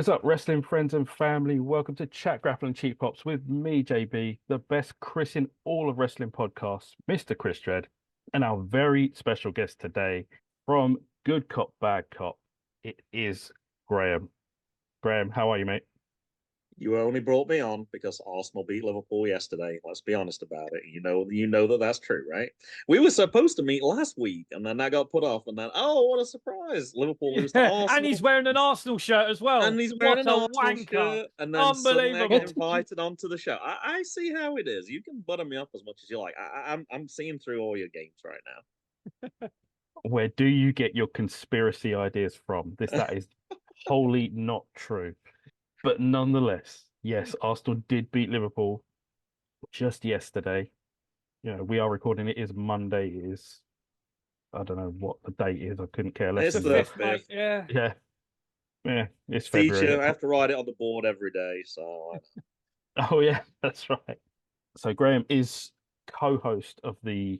What is up, wrestling friends and family? Welcome to Chat Grappling Cheap Pops with me, JB, the best Chris in all of wrestling podcasts, Mr. Chris Dredd, and our very special guest today from Good Cop, Bad Cop. It is Graham. Graham, how are you, mate? You only brought me on because Arsenal beat Liverpool yesterday. Let's be honest about it. You know that that's true, right? We were supposed to meet last week, and then that got put off. And then, oh, what a surprise! Liverpool lose to And he's Arsenal, wearing an Arsenal shirt as well. and he's wearing What an a Arsenal wanker. shirt. And then suddenly I get Unbelievable. invited onto the show. I see how it is. You can butter me up as much as you like. I'm seeing through all your games right Where do you get your conspiracy ideas from? That is wholly not true. But nonetheless, yes, Arsenal did beat Liverpool just yesterday. We are recording it is Monday. It is I don't know what the date is. I couldn't care less It's The than the that. fifth, mate. fifth. Yeah. Yeah, yeah, it's Teacher, February. I have to write it on the board every day. So Oh yeah, that's right. So Graham is co-host of the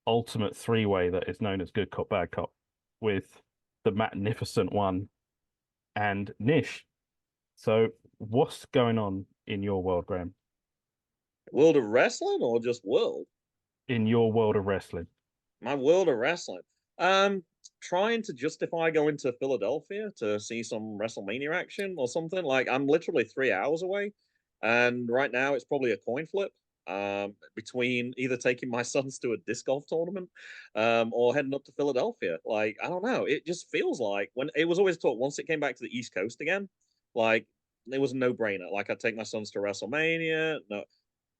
ultimate three-way that is known as Good Cop, Bad Cop, with the magnificent one and Nish. So what's going on in your world, Graham? world of wrestling or just world? In your world of wrestling? My world of wrestling. Um, Trying to justify going to Philadelphia to see some WrestleMania action or something. Like I'm literally 3 hours away, and right now it's probably a coin flip. Between either taking my sons to a disc golf tournament, or heading up to Philadelphia. Like, I don't know. It just feels like when it was always taught once it came back to the East Coast again, like it was a no-brainer. Like I'd take my sons to WrestleMania. No,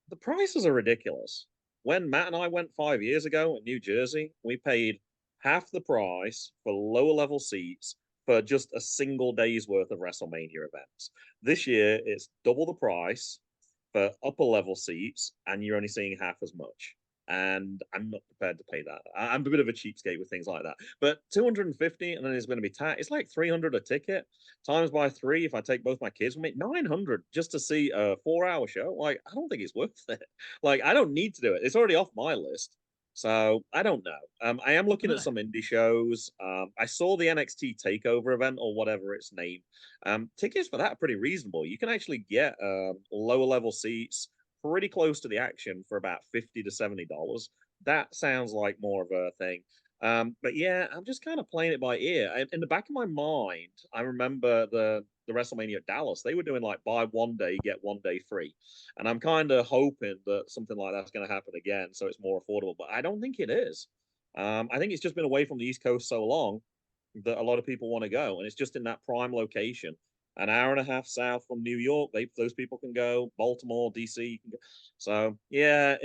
the prices are ridiculous. When Matt and I went 5 years ago in New Jersey, we paid half the price for lower level seats for just a single day's worth of WrestleMania events. This year, it's double the price for upper level seats, and you're only seeing half as much. And I'm not prepared to pay that. I'm a bit of a cheapskate with things like that. But 250, and then it's going to be tax. It's like 300 a ticket times by three. If I take both my kids, we make 900 just to see a 4 hour show. Like, I don't think it's worth it. Like, I don't need to do it. It's already off my list. So I don't know. I am looking at some indie shows. I saw the NXT Takeover event or whatever its name. Tickets for that are pretty reasonable. You can actually get lower level seats pretty close to the action for about $50 to $70. That sounds like more of a thing. But yeah, I'm just kind of playing it by ear. In the back of my mind, I remember the WrestleMania at Dallas. They were doing like buy one day, get one day free. And I'm kind of hoping that something like that's going to happen again so it's more affordable. But I don't think it is. I think it's just been away from the East Coast so long that a lot of people want to go. And it's just in that prime location. An hour and a half south from New York, those people can go. Baltimore, DC, can go. So yeah,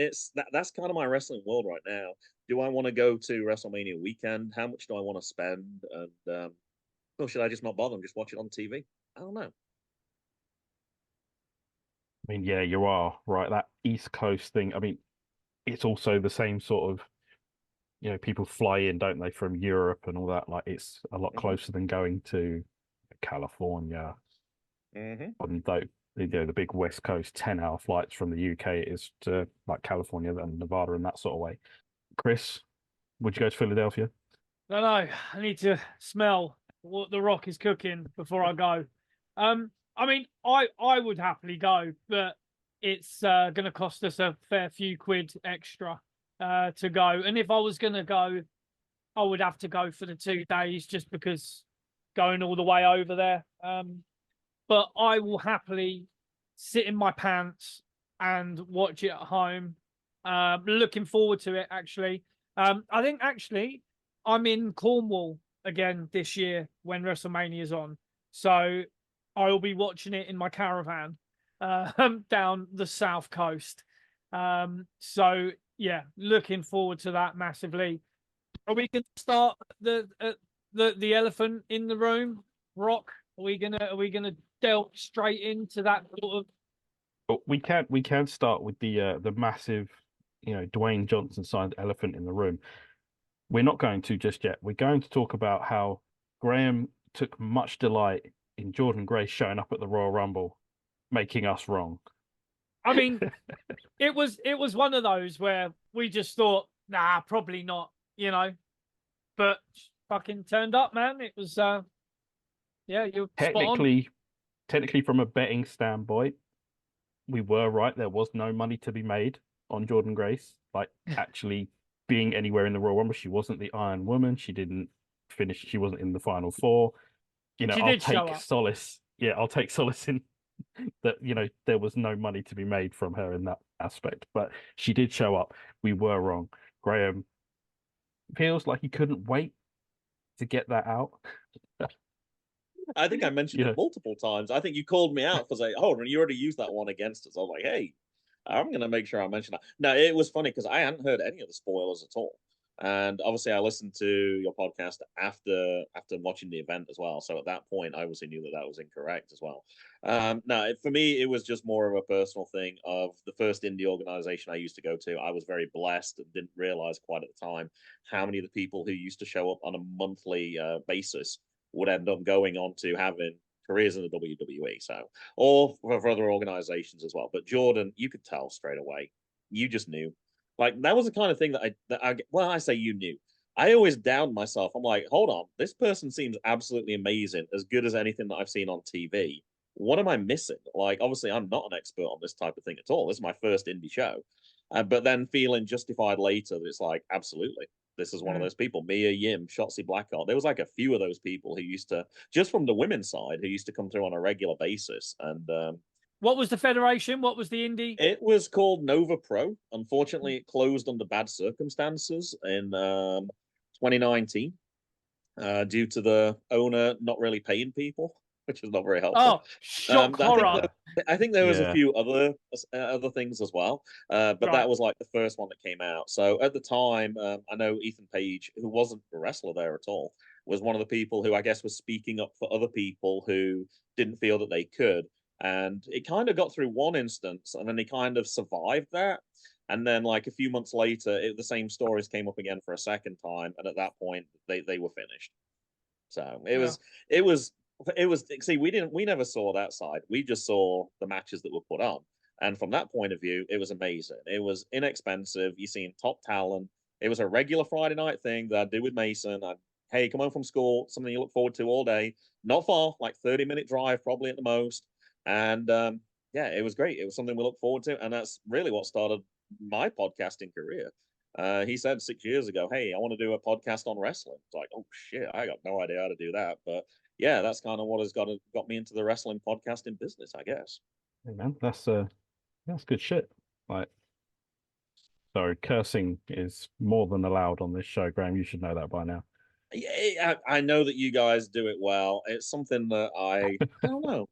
that's kind of my wrestling world right now. Do I want to go to WrestleMania weekend? How much do I want to spend? And or should I just not bother and just watch it on TV? I don't know. I mean, yeah, you are right. That East Coast thing. I mean, it's also the same sort of, people fly in, don't they, from Europe and all that. Like, it's a lot Mm-hmm. closer than going to California. Mm-hmm. On the big West Coast 10-hour flights from the UK is to like California and Nevada and that sort of way. Chris, would you go to Philadelphia? No, I need to smell what the Rock is cooking before I go. I mean, I would happily go, but it's going to cost us a fair few quid extra to go. And if I was going to go, I would have to go for the 2 days just because going all the way over there. But I will happily sit in my pants and watch it at home. Looking forward to it, actually. I think, actually, I'm in Cornwall again this year when WrestleMania is on. So I'll be watching it in my caravan down the south coast. So, yeah, looking forward to that massively. Are we going to start the elephant in the room, Rock? Are we gonna delve straight into that sort of? But we can start with the massive, Dwayne Johnson signed elephant in the room. We're not going to just yet. We're going to talk about how Graham took much delight in Jordan Grace showing up at the Royal Rumble, making us wrong. I mean, it was one of those where we just thought, nah, probably not, but fucking turned up, man. It was yeah, you're spot on. Technically, technically from a betting standpoint, we were right. There was no money to be made on Jordan Grace, like actually being anywhere in the Royal Rumble. She wasn't the Iron Woman. She didn't finish. She wasn't in the final four. She I'll did show take up. solace. Yeah, I'll take solace in that, there was no money to be made from her in that aspect. But she did show up. We were wrong. Graham feels like he couldn't wait to get that out. I think I mentioned Yeah. it multiple times. I think you called me out for saying, "Oh, you already used that one against us." I was like, "Hey, I'm gonna make sure I mention that." No, it was funny because I hadn't heard any of the spoilers at all, and obviously I listened to your podcast after watching the event as well. So at that point, I obviously knew that that was incorrect as well. No, for me, it was just more of a personal thing of the first indie organization I used to go to. I was very blessed and didn't realize quite at the time how many of the people who used to show up on a monthly basis would end up going on to having careers in the WWE. So, or for other organizations as well. But Jordan, you could tell straight away. You just knew. Like that was the kind of thing I say you knew. I always doubted myself. I'm like, hold on, this person seems absolutely amazing, as good as anything that I've seen on TV. What am I missing? Like, obviously, I'm not an expert on this type of thing at all. This is my first indie show. But then feeling justified later that it's like, absolutely, this is one of those people. Mia Yim, Shotzi Blackheart. There was like a few of those people who used to, just from the women's side, who used to come through on a regular basis. And what was the federation? What was the indie? it was called Nova Pro. Unfortunately, it closed under bad circumstances in 2019 due to the owner not really paying people, which is not very helpful. Oh, shock horror. I think there was a Yeah. few other things as well, but Right. that was like the first one that came out. So at the time, I know Ethan Page, who wasn't a wrestler there at all, was one of the people who I guess was speaking up for other people who didn't feel that they could. And it kind of got through one instance, and then he kind of survived that. And then, like a few months later, the same stories came up again for a second time, and at that point, they were finished. So it Yeah. was it was see we never saw that side. We just saw the matches that were put on. And from that point of view, it was amazing. It was inexpensive. You seen top talent. It was a regular Friday night thing that I did with Mason. Hey, come home from school, something you look forward to all day. Not far, like 30-minute drive, probably at the most. And yeah, it was great. It was something we look forward to. And that's really what started my podcasting career. He said 6 years ago, "Hey, I want to do a podcast on wrestling." It's like, oh shit, I got no idea how to do that. But yeah, that's kind of what has got me into the wrestling podcasting business, I guess. Hey, man, that's good shit. Like, sorry, cursing is more than allowed on this show, Graham. You should know that by now. Yeah, I know that you guys do it well. It's something that I don't know.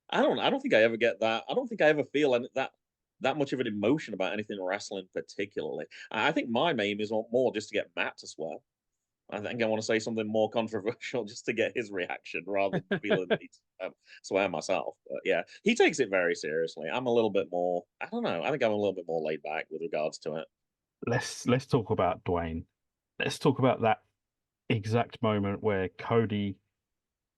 I don't think I ever get that. I don't think I ever feel that much of an emotion about anything wrestling particularly. I think my aim is more just to get Matt to swear. I think I want to say something more controversial just to get his reaction rather than feeling the need to swear myself. But yeah, he takes it very seriously. I'm a little bit more, I don't know, I think I'm a little bit more laid back with regards to it. Let's talk about Dwayne. Let's talk about that exact moment where Cody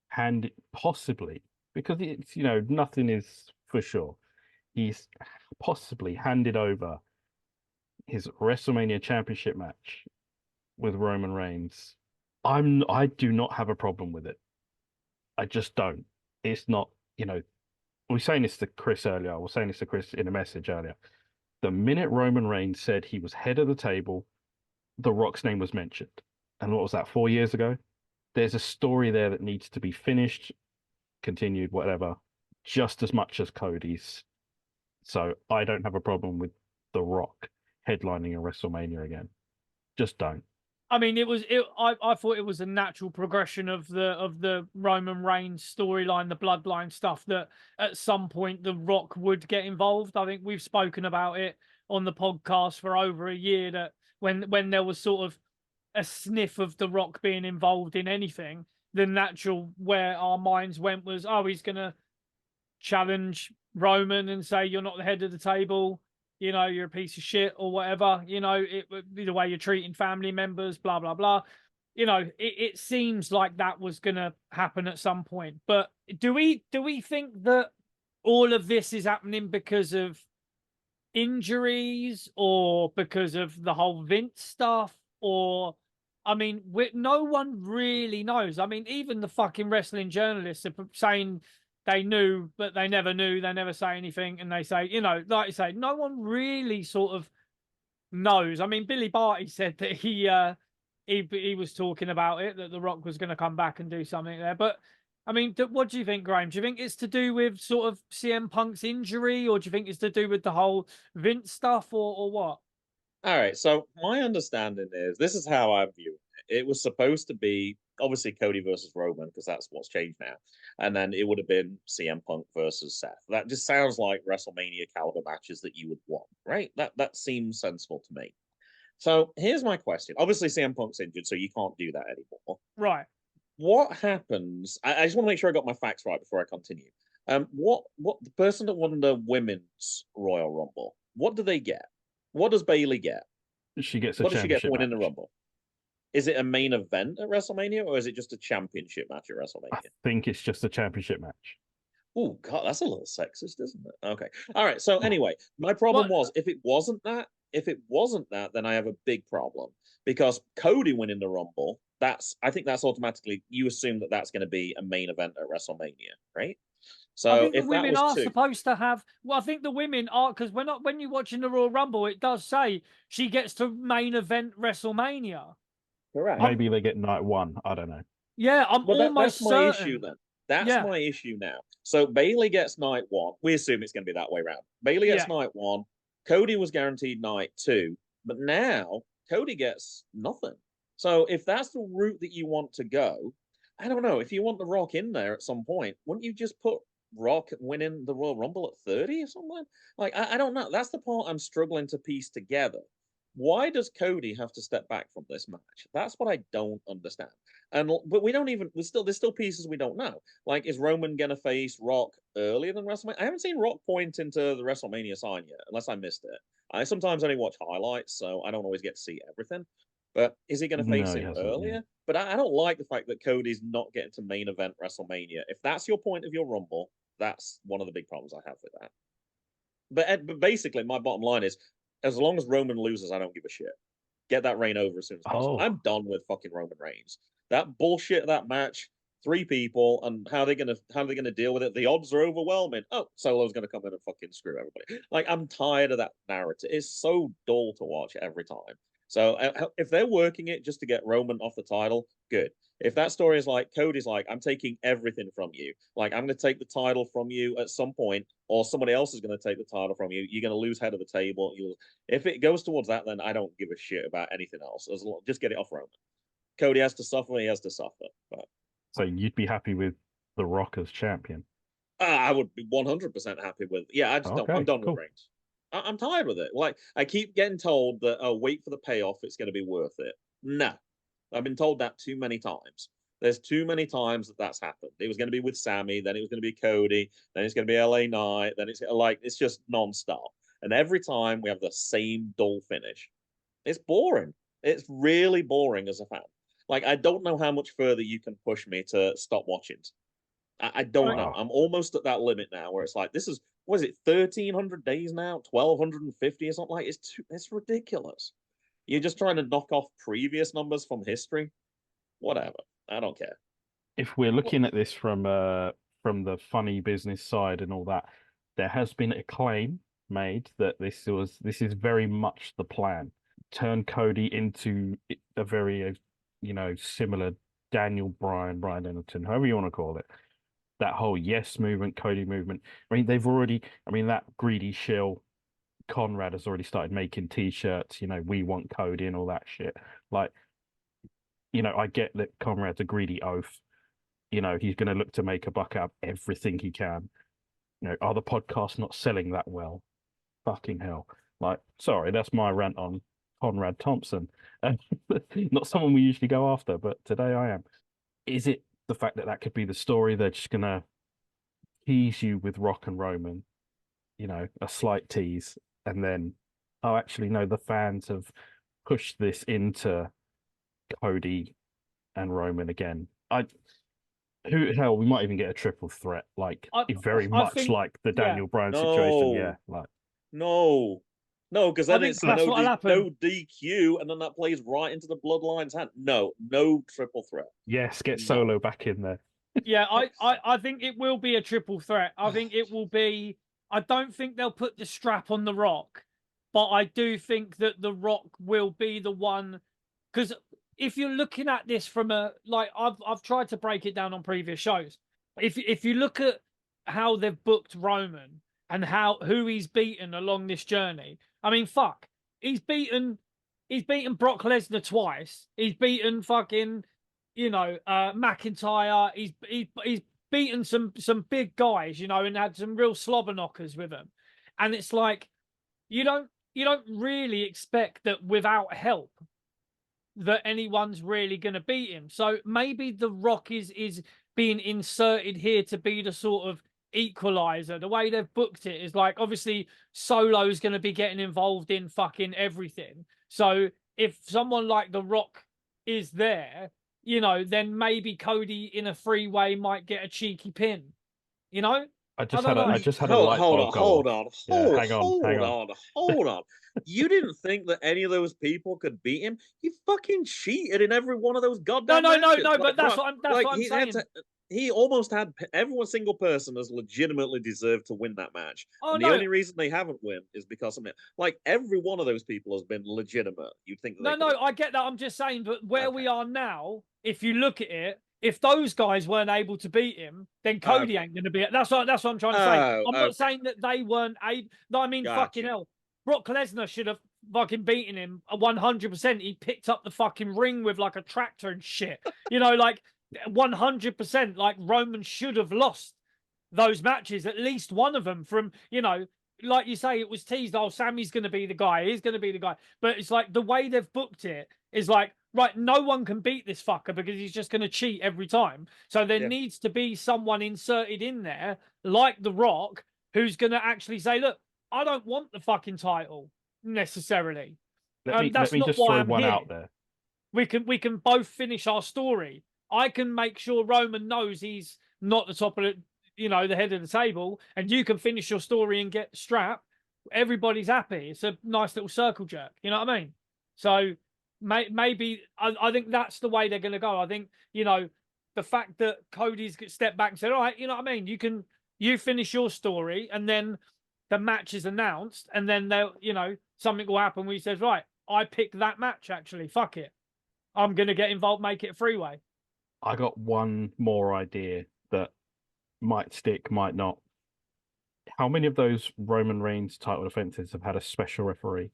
handed possibly, because it's nothing is for sure. He's possibly handed over his WrestleMania Championship match with Roman Reigns. I do not have a problem with it. I just don't. It's not, we were saying this to Chris earlier. I was saying this to Chris in a message earlier. The minute Roman Reigns said he was head of the table, The Rock's name was mentioned. And what was that, 4 years ago? There's a story there that needs to be finished, continued, whatever, just as much as Cody's. So I don't have a problem with The Rock headlining a WrestleMania again. Just don't. I mean, I thought it was a natural progression of the Roman Reigns storyline, the bloodline stuff, that at some point The Rock would get involved. I think we've spoken about it on the podcast for over a year, that when there was sort of a sniff of The Rock being involved in anything, the natural where our minds went was, oh, he's gonna challenge Roman and say, "You're not the head of the table. You're a piece of shit," or whatever. It would be the way you're treating family members, blah, blah, blah. It seems like that was going to happen at some point. But do we think that all of this is happening because of injuries or because of the whole Vince stuff? Or, I mean, no one really knows. I mean, even the fucking wrestling journalists are saying they knew, but they never knew. They never say anything, and they say, like you say, no one really sort of knows. I mean, Billy Barty said that he was talking about it, that The Rock was going to come back and do something there. But I mean, what do you think, Graham? Do you think it's to do with sort of CM Punk's injury, or do you think it's to do with the whole Vince stuff, or what? All right, so my understanding is this is how I view it. It was supposed to be obviously Cody versus Roman because that's what's changed now, and then it would have been CM Punk versus Seth. That just sounds like WrestleMania caliber matches that you would want, right? That seems sensible to me. So here's my question. Obviously, CM Punk's injured, so you can't do that anymore. Right. What happens? I just want to make sure I got my facts right before I continue. What the person that won the women's Royal Rumble? What do they get? What does Bayley get? She gets a What does she get for championship winning the match. Rumble? Is it a main event at WrestleMania or is it just a championship match at I WrestleMania? think it's just a championship match. Oh God, that's a little sexist, isn't it? Okay. All right. So anyway, my problem was if it wasn't that, then I have a big problem because Cody winning the Rumble, I think that's automatically you assume that that's going to be a main event at WrestleMania, right? I So think the if that women was are two, supposed to have. Well, I think the women are, because when you're watching the Royal Rumble, it does say she gets to main event WrestleMania. correct. Maybe they get night one. I don't know. Yeah, I'm Well, almost that's my certain. issue then. That's Yeah. my issue now. So Bayley gets night one. We assume it's going to be that way around. Bayley gets Yeah. night one. Cody was guaranteed night two, but now Cody gets nothing. So if that's the route that you want to go, I don't know. If you want the Rock in there at some point, wouldn't you just put Rock winning the Royal Rumble at 30 or something? Like, I don't know. That's the part I'm struggling to piece together. Why does Cody have to step back from this match? That's what I don't understand. But we don't even there's still pieces we don't know. Like, is Roman gonna face Rock earlier than WrestleMania? I haven't seen Rock point into the WrestleMania sign yet, unless I missed it. I sometimes only watch highlights, so I don't always get to see everything. But is he going to face No, he him hasn't, earlier? yeah. But I don't like the fact that Cody's not getting to main event WrestleMania. If that's your point of your Rumble, that's one of the big problems I have with that. But basically, my bottom line is, as long as Roman loses, I don't give a shit. Get that reign over as soon as possible. Oh. I'm done with fucking Roman Reigns. That bullshit, that match, 3 people, and how are they gonna deal with it? The odds are overwhelming. Oh, Solo's gonna come in and fucking screw everybody. Like, I'm tired of that narrative. It's so dull to watch every time. So if they're working it just to get Roman off the title, good. If that story is like Cody's like, I'm taking everything from you. Like, I'm going to take the title from you at some point, or somebody else is going to take the title from you. You're going to lose head of the table. If it goes towards that, then I don't give a shit about anything else. Just get it off Roman. Cody has to suffer. He has to suffer. But So you'd be happy with The Rock as champion? I would be 100% happy with. Yeah, I just don't. I'm done with Reigns. I'm tired with it. Like, I keep getting told that, oh, wait for the payoff. It's going to be worth it. No, I've been told that too many times. There's too many times that's happened. It was going to be with Sammy, then it was going to be Cody, then it's going to be LA Knight, then it's just nonstop. And every time we have the same dull finish. It's boring. It's really boring as a fan. Like, I don't know how much further you can push me to stop watching. I don't know. I'm almost at that limit now where it's like, this is, what is it, 1,300 days now? 1,250 or something? Like, it's ridiculous. You're just trying to knock off previous numbers from history. Whatever. I don't care. If we're looking at this from the funny business side and all that, there has been a claim made that this is very much the plan. Turn Cody into a very similar Daniel Bryan Dennington, however you want to call it. That whole yes movement, Cody movement. I mean, that greedy shill Conrad has already started making t-shirts, we want Cody and all that shit. Like, I get that Conrad's a greedy oaf. He's going to look to make a buck out of everything he can. Are the podcasts not selling that well? Fucking hell. Like, sorry, that's my rant on Conrad Thompson. Not someone we usually go after, but today I am. Is it the fact that could be the story? They're just going to tease you with Rock and Roman, a slight tease, and then, oh, actually, no, the fans have pushed this into Cody and Roman again. Hell, we might even get a triple threat, like very much like the Daniel Bryan situation. Yeah, like no, because then it's no DQ, and then that plays right into the Bloodline's hand. No triple threat. Yes, get Solo back in there. Yeah, I think it will be a triple threat. I think it will be. I don't think they'll put the strap on The Rock, but I do think that The Rock will be the one. Because if you're looking at this from a like, I've tried to break it down on previous shows. If you look at how they've booked Roman and who he's beaten along this journey, I mean, fuck, he's beaten Brock Lesnar twice. He's beaten fucking McIntyre. He's beaten some big guys, and had some real slobber knockers with him. And it's like you don't really expect that without help that anyone's really going to beat him. So maybe The Rock is being inserted here to be the sort of equalizer. The way they've booked it is like, obviously Solo's going to be getting involved in fucking everything. So if someone like The Rock is there, then maybe Cody in a freeway might get a cheeky pin. I just don't had know. I just had a light bulb go off. Yeah, hang on. Hold on. You didn't think that any of those people could beat him? He fucking cheated in every one of those goddamn matches. No. But that's what I'm saying. He almost had every single person has legitimately deserved to win that match. Oh, and the only reason they haven't won is because of it. Like every one of those people has been legitimate. You'd think that No, I get that. I'm just saying, but where we are now, if you look at it, if those guys weren't able to beat him, then Cody ain't going to be it. That's what I'm trying to say. I'm not saying that they weren't able. No, I mean, fucking hell. Brock Lesnar should have fucking beaten him 100%. He picked up the fucking ring with like a tractor and shit. Like 100%. Like Roman should have lost those matches, at least one of them from, like you say, it was teased, oh, Sammy's going to be the guy. He's going to be the guy. But it's like the way they've booked it is like, right, no one can beat this fucker because he's just going to cheat every time. So there needs to be someone inserted in there, like The Rock, who's going to actually say, look, I don't want the fucking title necessarily. Let me just throw one out there. We can both finish our story. I can make sure Roman knows he's not the top of the head of the table, and you can finish your story and get strapped. Everybody's happy. It's a nice little circle jerk. You know what I mean? So maybe I think that's the way they're going to go. I think, the fact that Cody's stepped back and said, all right, you know what I mean? You finish your story, and then the match is announced, and then they'll, something will happen where he says, right, I picked that match, actually. Fuck it. I'm going to get involved, make it a freeway. I got one more idea that might stick, might not. How many of those Roman Reigns title defenses have had a special referee?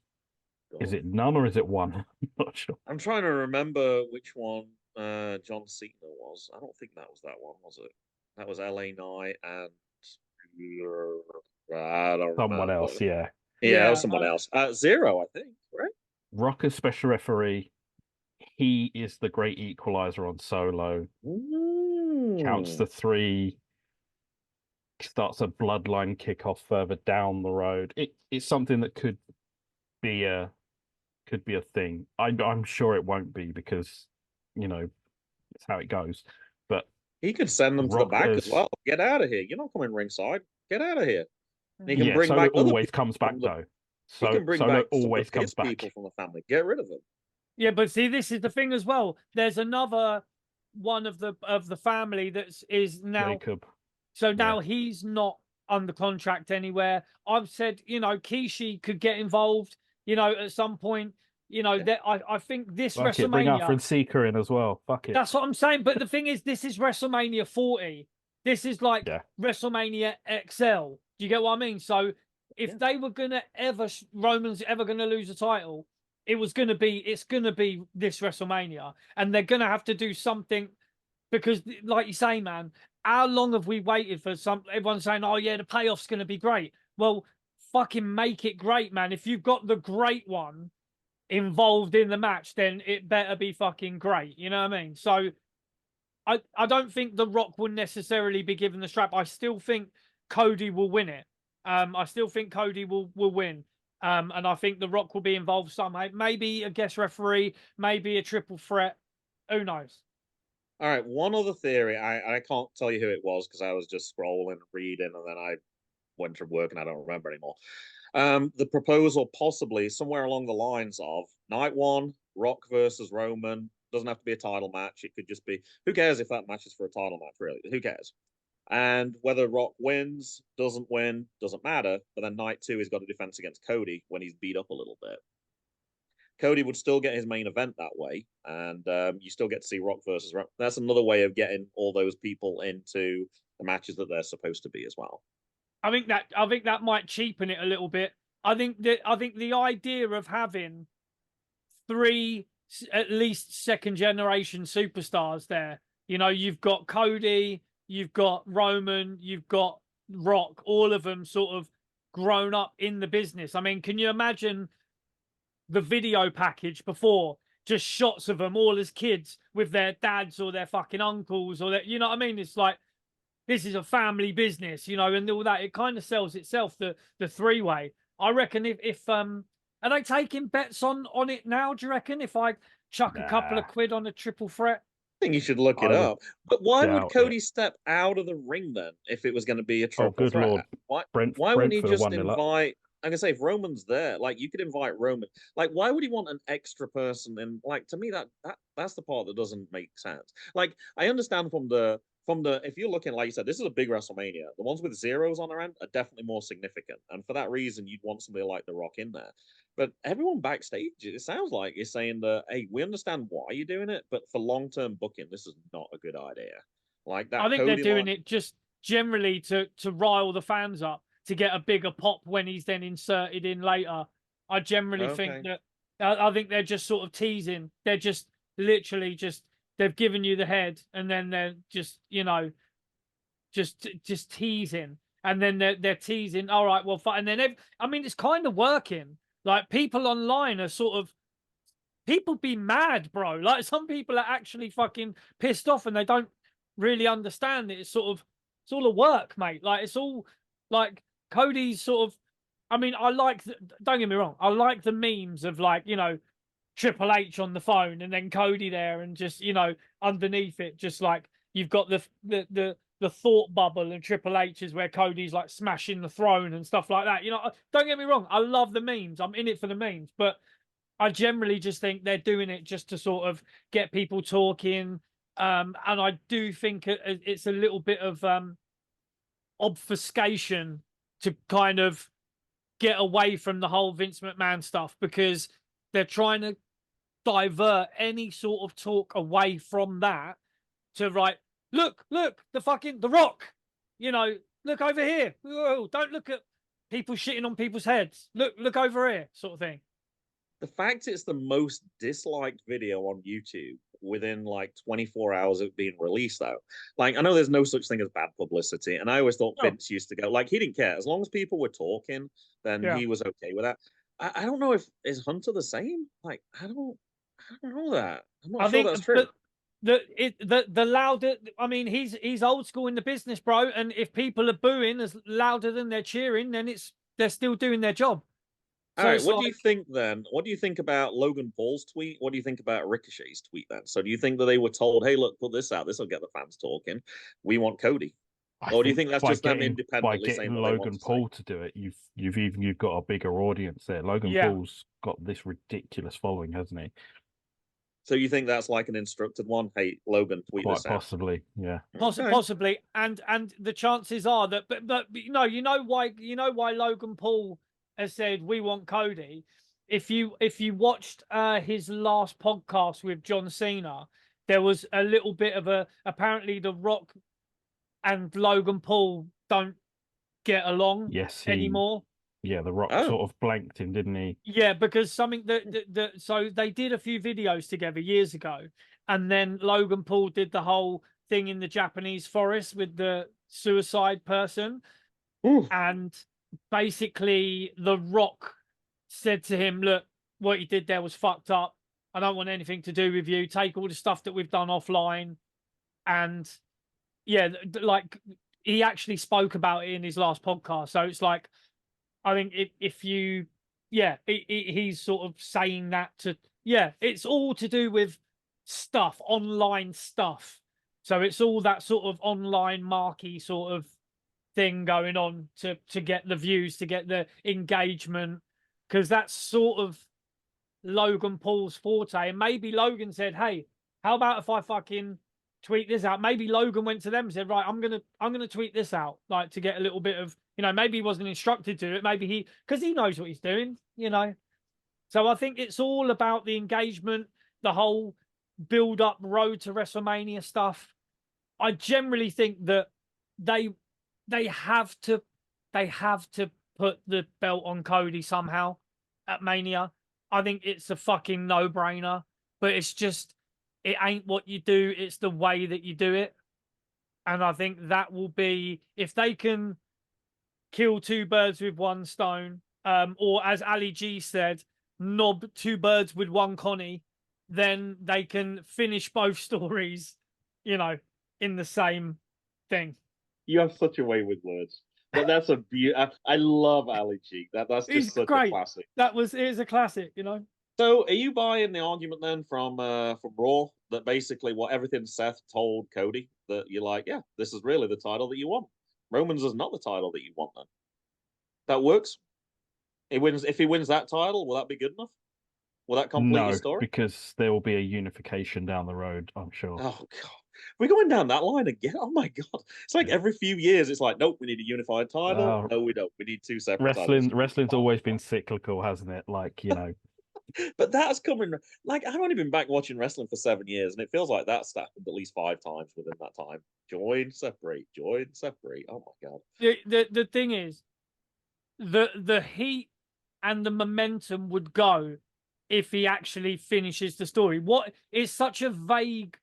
Is it none or is it one? I'm not sure. I'm trying to remember which one John Cena was. I don't think that was that one, was it? That was LA Knight and I don't Someone remember. else, yeah. Yeah, it was someone else. Zero, I think, right? Rock as special referee. He is the great equalizer on Solo. Counts to 3. Starts a bloodline kickoff further down the road. It's something that could be a thing. I'm sure it won't be because it's how it goes. But he could send them to the back as well. Get out of here! You're not coming ringside. Get out of here. And he can bring Solo back always comes back though. So he can bring back always comes back. People from the family. Get rid of them. Yeah, but see, this is the thing as well. There's another one of the family that is now Jacob. So now he's not under contract anywhere. I've said, Kishi could get involved, at some point. That I think this WrestleMania. Bring Alfred Seeker in as well. Fuck it. That's what I'm saying. But the thing is, this is WrestleMania 40. This is like WrestleMania XL. Do you get what I mean? So if they were gonna Roman's ever gonna lose a title, it's gonna be this WrestleMania, and they're gonna have to do something because, like you say, man, how long have we waited for everyone saying, oh yeah, the payoff's gonna be great? Well, fucking make it great, man. If you've got the great one involved in the match, then it better be fucking great. You know what I mean? So I don't think The Rock will necessarily be given the strap. I still think Cody will win it. I still think Cody will win. And I think The Rock will be involved somehow. Maybe a guest referee, maybe a triple threat. Who knows? All right, one other theory. I can't tell you who it was because I was just scrolling, reading, and then I went to work and I don't remember anymore. The proposal possibly somewhere along the lines of night one, Rock versus Roman. Doesn't have to be a title match. It could just be, who cares if that match is for a title match, really? Who cares? And whether Rock wins, doesn't win, doesn't matter. But then night two, he's got a defense against Cody when he's beat up a little bit. Cody would still get his main event that way, and you still get to see Rock versus Rock. That's another way of getting all those people into the matches that they're supposed to be as well. I think that might cheapen it a little bit. I think the idea of having three at least second generation superstars there. You know, you've got Cody, you've got Roman, you've got Rock, all of them sort of grown up in the business. I mean, can you imagine the video package before? Just shots of them all as kids with their dads or their fucking uncles or their, you know what I mean? It's like, this is a family business, you know, and all that. It kind of sells itself, the three-way. I reckon if are they taking bets on it now, do you reckon? If I chuck a couple of quid on a triple threat? I think you should look it I would up. But why would doubt Cody it. step out of the ring then if it was going to be a Oh, triple good threat? lord. Why Brentford wouldn't he are just 1-0 up. invite? I'm gonna say if Roman's there, like you could invite Roman. Like, why would he want an extra person? And like to me, that's the part that doesn't make sense. Like, I understand from the if you're looking, like you said, this is a big WrestleMania. The ones with zeros on their end are definitely more significant, and for that reason, you'd want somebody like The Rock in there. But everyone backstage, it sounds like is saying that, hey, we understand why you're doing it, but for long-term booking, this is not a good idea. Like that. I think Cody they're doing it just generally to rile the fans up, to get a bigger pop when he's then inserted in later. I generally think that I think they're just sort of teasing. They're just literally just they've given you the head, and then they're just, you know, just teasing, and then they're teasing. All right, well, fine. And then I mean, it's kind of working. Like people online are sort of people be mad, bro. Like some people are actually fucking pissed off, and they don't really understand that it's all a work, mate. Like it's all like Cody's sort of. I mean, don't get me wrong. I like the memes of, like, you know, Triple H on the phone and then Cody there, and just, you know, underneath it, just like you've got the thought bubble, and Triple H is where Cody's like smashing the throne and stuff like that. You know, don't get me wrong. I love the memes. I'm in it for the memes, but I generally just think they're doing it just to sort of get people talking. And I do think it's a little bit of obfuscation to kind of get away from the whole Vince McMahon stuff, because they're trying to divert any sort of talk away from that to, right, look, the Rock, you know, look over here. Whoa, don't look at people shitting on people's heads. Look over here, sort of thing. The fact it's the most disliked video on YouTube within like 24 hours of being released, though. Like, I know there's no such thing as bad publicity, and I always thought Vince used to go, like, he didn't care. As long as people were talking, then he was okay with that. I don't know if is Hunter the same? Like, I don't know that. I'm not sure that's true. The louder, I mean, he's old school in the business, bro. And if people are booing as louder than they're cheering, then they're still doing their job. All right, what do you think then? What do you think about Logan Paul's tweet? What do you think about Ricochet's tweet then? So do you think that they were told, hey, look, put this out. This will get the fans talking. We want Cody. Or do you think that's just them independently saying what Logan Paul to do it? You've got a bigger audience there. Logan Paul's got this ridiculous following, hasn't he? So you think that's like an instructed one? Hey, Logan, tweet this out. Possibly, yeah. Possibly, and the chances are that, but you know why Logan Paul has said we want Cody. If you watched his last podcast with John Cena, there was a little bit of apparently The Rock and Logan Paul don't get along anymore. Yeah, The Rock sort of blanked him, didn't he? Yeah, because something so they did a few videos together years ago, and then Logan Paul did the whole thing in the Japanese forest with the suicide person. Ooh. And basically The Rock said to him, look, what you did there was fucked up. I don't want anything to do with you. Take all the stuff that we've done offline. And yeah, like he actually spoke about it in his last podcast. So it's like, I think if you, he's sort of saying that it's all to do with stuff, online stuff. So it's all that sort of online marquee sort of thing going on to get the views, to get the engagement, because that's sort of Logan Paul's forte. And maybe Logan said, "Hey, how about if I fucking tweet this out?" Maybe Logan went to them and said, "Right, I'm gonna tweet this out, like to get a little bit of, maybe he wasn't instructed to it. Maybe because he knows what he's doing, So I think it's all about the engagement, the whole build up road to WrestleMania stuff. I generally think that they have to put the belt on Cody somehow at Mania. I think it's a fucking no-brainer, but it's just, it ain't what you do, it's the way that you do it. And I think that will be, if they can kill two birds with one stone, or as Ali G said, knob two birds with one Connie, then they can finish both stories, in the same thing. You have such a way with words. That's a I love Ali G. That's He's just such great. a classic. It is a classic, So, are you buying the argument then from Raw that basically what everything Seth told Cody, that you're like, yeah, this is really the title that you want. Roman's is not the title that you want then. That works. If he wins that title, will that be good enough? Will that complete your No, story? because there will be a unification down the road, I'm sure. Oh god. We're going down that line again. Oh my god. It's like every few years it's like, nope, we need a unified title. No, we don't. We need two separate titles. Wrestling's always been cyclical, hasn't it? Like, But that's coming. Like, I've only been back watching wrestling for 7 years, and it feels like that's happened at least 5 times within that time. Join, separate, join, separate. Oh my god. The thing is, the heat and the momentum would go if he actually finishes the story. What is such a vague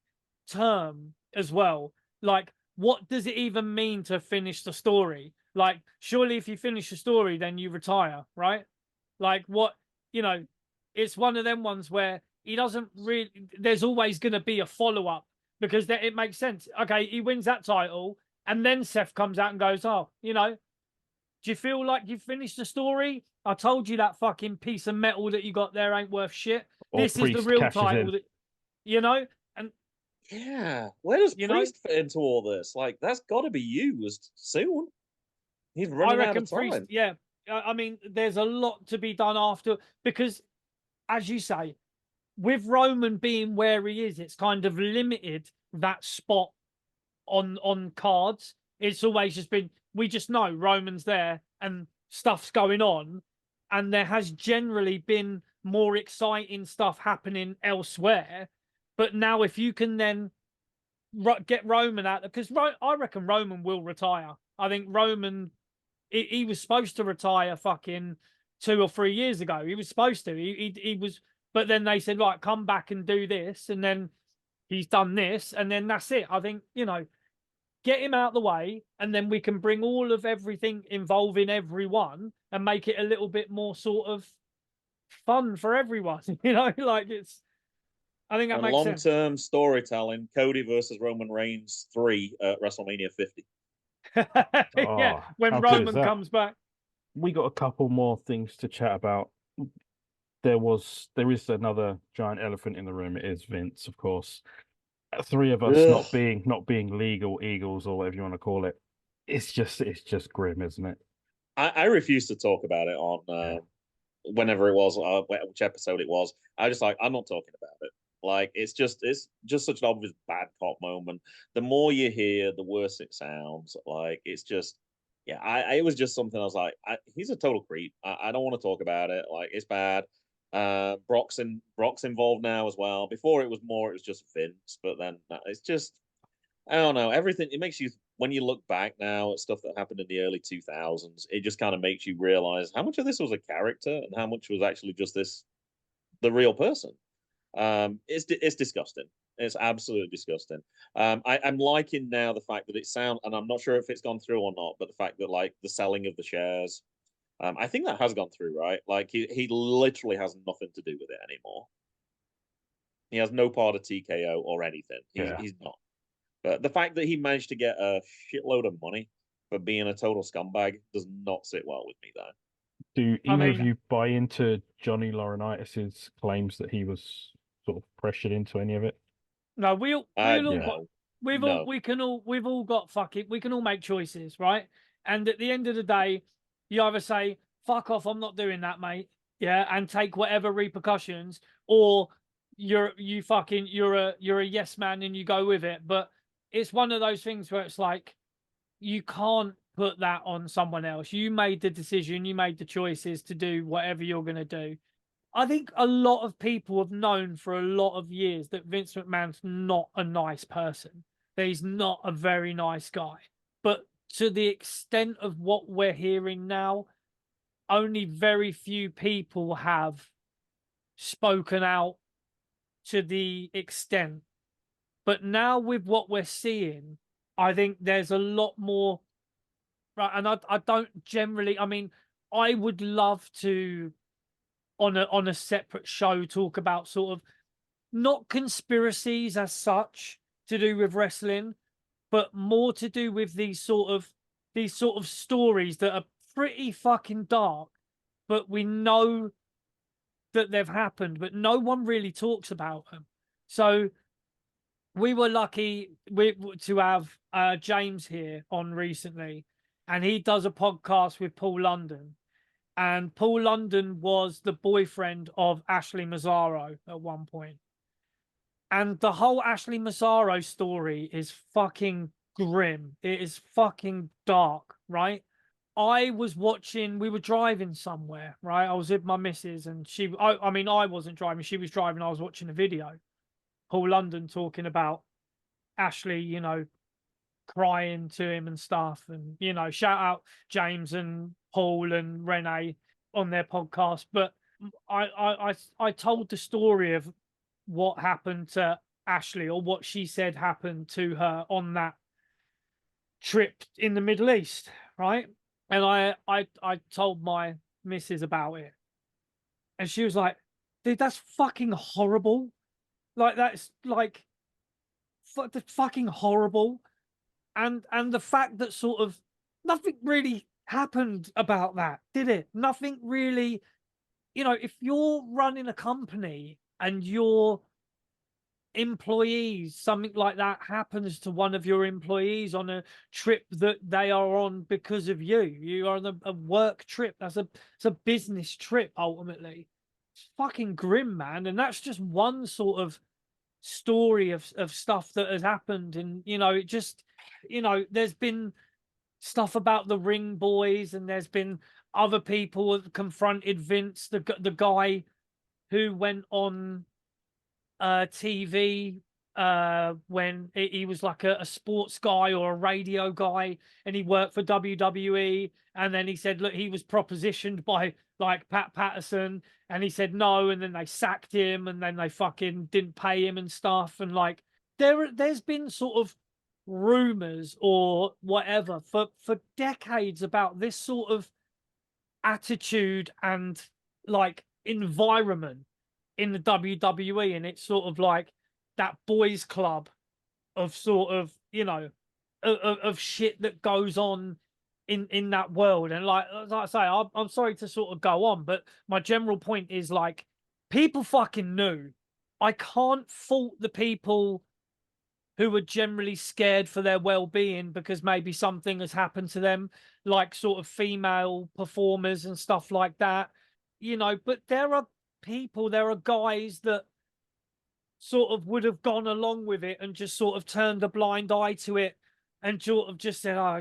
term as well? Like, what does it even mean to finish the story? Like, surely if you finish the story, then you retire, right? Like, what, it's one of them ones where he doesn't really, there's always going to be a follow-up, because it makes sense. Okay, he wins that title, and then Seth comes out and goes, oh, do you feel like you've finished the story? I told you that fucking piece of metal that you got there ain't worth shit. or This is the Priest real cashes title in. that, and Yeah. Where does You know? Priest fit into all this? Like, that's got to be used soon. He's I running out reckon of time. Priest, yeah. I mean, there's a lot to be done after, because, as you say, with Roman being where he is, it's kind of limited that spot on cards. It's always just been, we just know Roman's there and stuff's going on, and there has generally been more exciting stuff happening elsewhere. But now, if you can then get Roman out, because I reckon Roman will retire. I think Roman, he was supposed to retire fucking 2 or 3 years ago. He was supposed to. He was, but then they said, right, come back and do this, and then he's done this, and then that's it. I think, get him out the way, and then we can bring all of everything involving everyone and make it a little bit more sort of fun for everyone. Like it's. I think that And makes sense. long-term storytelling: Cody versus Roman Reigns 3 at WrestleMania 50. Yeah, when how good is Roman that? comes back. We got a couple more things to chat about. There is another giant elephant in the room. It is Vince, of course. Three of us Ugh. not being legal eagles or whatever you want to call it. It's just grim, isn't it? I refuse to talk about it on whenever it was, which episode it was. I just like, I'm not talking about it. Like, it's just such an obvious bad cop moment. The more you hear, the worse it sounds. Like, it's just, yeah. It was just something I was like, he's a total creep. I don't want to talk about it. Like, it's bad. Brock's involved now as well. Before it was just Vince, but then it's just, I don't know. Everything, it makes you, when you look back now at stuff that happened in the early 2000s, it just kind of makes you realize how much of this was a character and how much was actually just the real person. It's disgusting. It's absolutely disgusting. I'm liking now the fact that and I'm not sure if it's gone through or not, but the fact that, like, the selling of the shares, I think that has gone through, right? Like, he literally has nothing to do with it anymore. He has no part of TKO or anything. He's not. But the fact that he managed to get a shitload of money for being a total scumbag does not sit well with me there. Do either of you buy into Johnny Laurinaitis's claims that he was sort of pressured into any of it? No, No. we've all got fucking, we can all make choices, right? And at the end of the day, you either say, fuck off, I'm not doing that, mate. Yeah, and take whatever repercussions, or you're a yes man and you go with it. But it's one of those things where it's like you can't put that on someone else. You made the decision, you made the choices to do whatever you're gonna do. I think a lot of people have known for a lot of years that Vince McMahon's not a nice person. That he's not a very nice guy. But to the extent of what we're hearing now, only very few people have spoken out to the extent. But now with what we're seeing, I think there's a lot more. Right, and I don't generally. I mean, I would love to on a separate show talk about sort of not conspiracies as such to do with wrestling, but more to do with these sort of stories that are pretty fucking dark, but we know that they've happened, but no one really talks about them. So we were lucky to have James here on recently, and he does a podcast with Paul London. And Paul London was the boyfriend of Ashley Mazzaro at one point. And the whole Ashley Mazzaro story is fucking grim. It is fucking dark, right? I was watching, we were driving somewhere, right? I was with my missus and I mean, I wasn't driving, she was driving, I was watching a video. Paul London talking about Ashley, you know, crying to him and stuff. And, you know, shout out James and Paul and Renee on their podcast. But I told the story of what happened to Ashley, or what she said happened to her on that trip in the Middle East, right? And I told my missus about it, and she was like, dude, that's fucking horrible. Like, that's like fucking horrible. And the fact that sort of nothing really happened about that, did it? Nothing really. You know, if you're running a company and your employees, something like that happens to one of your employees on a trip that they are on because of you are on a work trip. It's a business trip ultimately. It's fucking grim, man. And that's just one sort of story of stuff that has happened. And, you know, it just, you know, there's been stuff about the Ring Boys, and there's been other people have confronted Vince, the guy who went on TV when he was like a sports guy or a radio guy, and he worked for WWE. And then he said, look, he was propositioned by like Pat Patterson, and he said no, and then they sacked him, and then they fucking didn't pay him and stuff. And like there's been sort of rumors or whatever for decades about this sort of attitude and like environment in the WWE. And it's sort of like that boys club of sort of, you know, of shit that goes on in that world. And like I say, I'm sorry to sort of go on, but my general point is like, people fucking knew. I can't fault the people who are generally scared for their well-being because maybe something has happened to them, like sort of female performers and stuff like that, you know. But there are people, there are guys that sort of would have gone along with it and just sort of turned a blind eye to it and sort of just said, oh,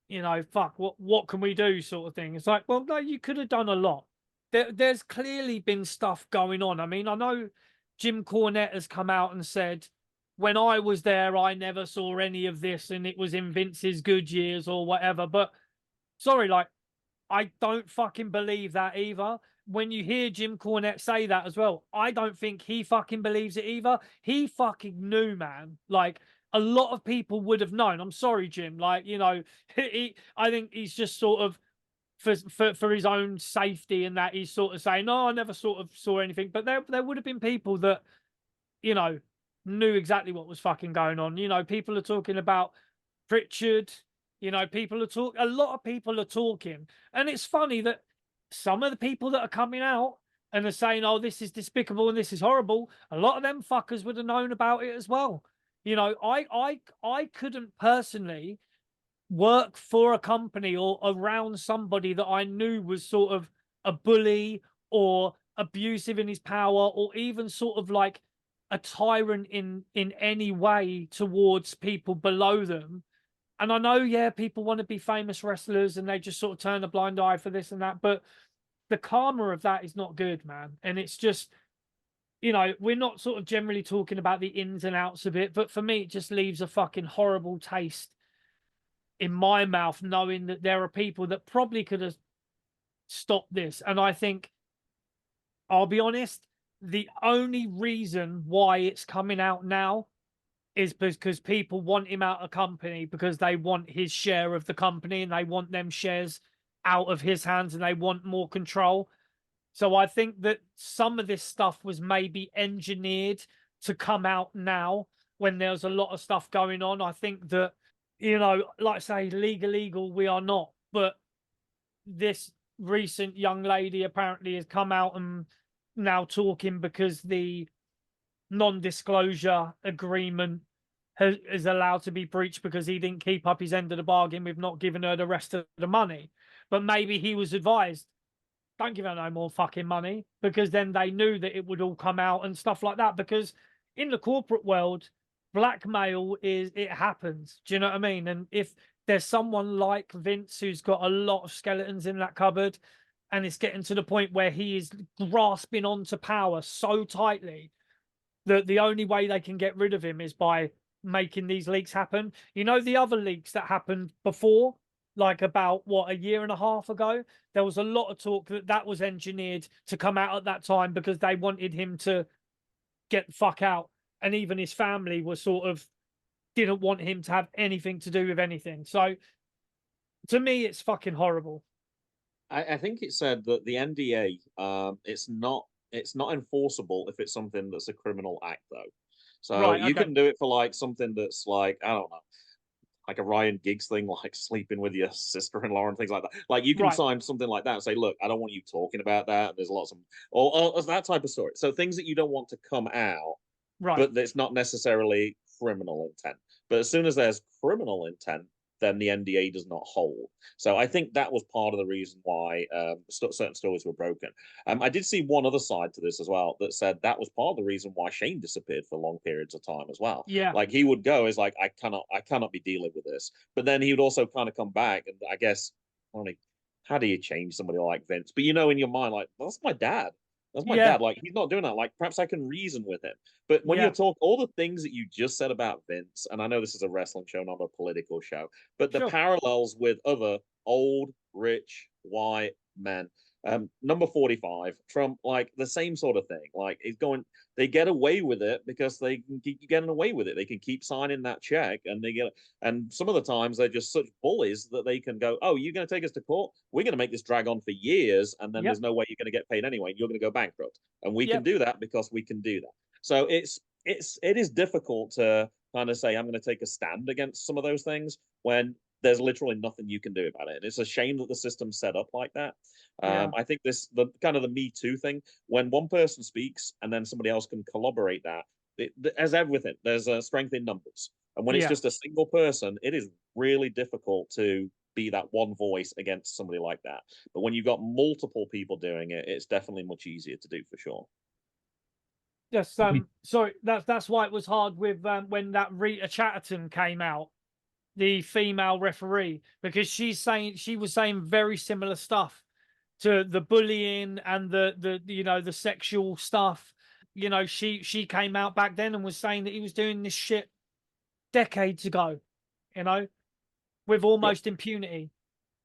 you know, fuck, what can we do, sort of thing. It's like, well, no, you could have done a lot. There's clearly been stuff going on. I mean, I know Jim Cornette has come out and said, when I was there, I never saw any of this, and it was in Vince's good years or whatever. But sorry, like, I don't fucking believe that either. When you hear Jim Cornette say that as well, I don't think he fucking believes it either. He fucking knew, man. Like, a lot of people would have known. I'm sorry, Jim. Like, you know, I think he's just sort of for his own safety, and that he's sort of saying, no, I never sort of saw anything. But there would have been people that, you know, knew exactly what was fucking going on. You know, people are talking about Pritchard. You know, a lot of people are talking. And it's funny that some of the people that are coming out and are saying, oh, this is despicable and this is horrible, a lot of them fuckers would have known about it as well. You know, I couldn't personally work for a company or around somebody that I knew was sort of a bully or abusive in his power, or even sort of like a tyrant in any way towards people below them. And I know, yeah, people want to be famous wrestlers and they just sort of turn a blind eye for this and that, but the karma of that is not good, man. And it's just, you know, we're not sort of generally talking about the ins and outs of it, but for me, it just leaves a fucking horrible taste in my mouth, knowing that there are people that probably could have stopped this. And I think, I'll be honest, the only reason why it's coming out now is because people want him out of company, because they want his share of the company and they want them shares out of his hands and they want more control. So I think that some of this stuff was maybe engineered to come out now when there's a lot of stuff going on. I think that, you know, like I say, legal, we are not. But this recent young lady apparently has come out and now talking because the non-disclosure agreement is allowed to be breached because he didn't keep up his end of the bargain with not giving her the rest of the money. But maybe he was advised, don't give her no more fucking money, because then they knew that it would all come out and stuff like that. Because in the corporate world, blackmail it happens. Do you know what I mean? And if there's someone like Vince who's got a lot of skeletons in that cupboard and it's getting to the point where he is grasping onto power so tightly that the only way they can get rid of him is by making these leaks happen. You know, the other leaks that happened before, like about a year and a half ago, there was a lot of talk that was engineered to come out at that time because they wanted him to get the fuck out, and even his family was sort of didn't want him to have anything to do with anything. So to me, it's fucking horrible. I think it said that the NDA, it's not enforceable if it's something that's a criminal act, though. So Right, you okay. can do it for like something that's like, I don't know, like a Ryan Giggs thing, like sleeping with your sister-in-law and things like that. Like you can Right. sign something like that and say, look, I don't want you talking about that. There's lots of or that type of story. So things that you don't want to come out, Right. but it's not necessarily criminal intent. But as soon as there's criminal intent, then the NDA does not hold. So I think that was part of the reason why certain stories were broken. I did see one other side to this as well that said that was part of the reason why Shane disappeared for long periods of time as well. Yeah. Like he would go is like, I cannot be dealing with this. But then he would also kind of come back, and I guess, only how do you change somebody like Vince? But you know, in your mind, like, that's my dad. That's my Yeah. dad. Like, he's not doing that. Like, perhaps I can reason with him. But when Yeah. you talk all the things that you just said about Vince, and I know this is a wrestling show, not a political show, but the Sure. parallels with other old, rich, white men. Number 45, Trump, like the same sort of thing. Like he's going, they get away with it because they can keep getting away with it. They can keep signing that check, and they get, and some of the times they're just such bullies that they can go, oh, you're going to take us to court? We're going to make this drag on for years, and then Yep. there's no way you're going to get paid anyway. You're going to go bankrupt, and we Yep. can do that because we can do that. So it is difficult to kind of say I'm going to take a stand against some of those things when there's literally nothing you can do about it. And it's a shame that the system's set up like that. Yeah. I think the kind of the Me Too thing, when one person speaks and then somebody else can collaborate that, as everything, there's a strength in numbers. And when it's Yeah. just a single person, it is really difficult to be that one voice against somebody like that. But when you've got multiple people doing it, it's definitely much easier to do for sure. Yes. Sorry. That's why it was hard with when that Rita Chatterton came out, the female referee, because she was saying very similar stuff to the bullying and the you know, the sexual stuff. You know, she came out back then and was saying that he was doing this shit decades ago, you know, with almost impunity.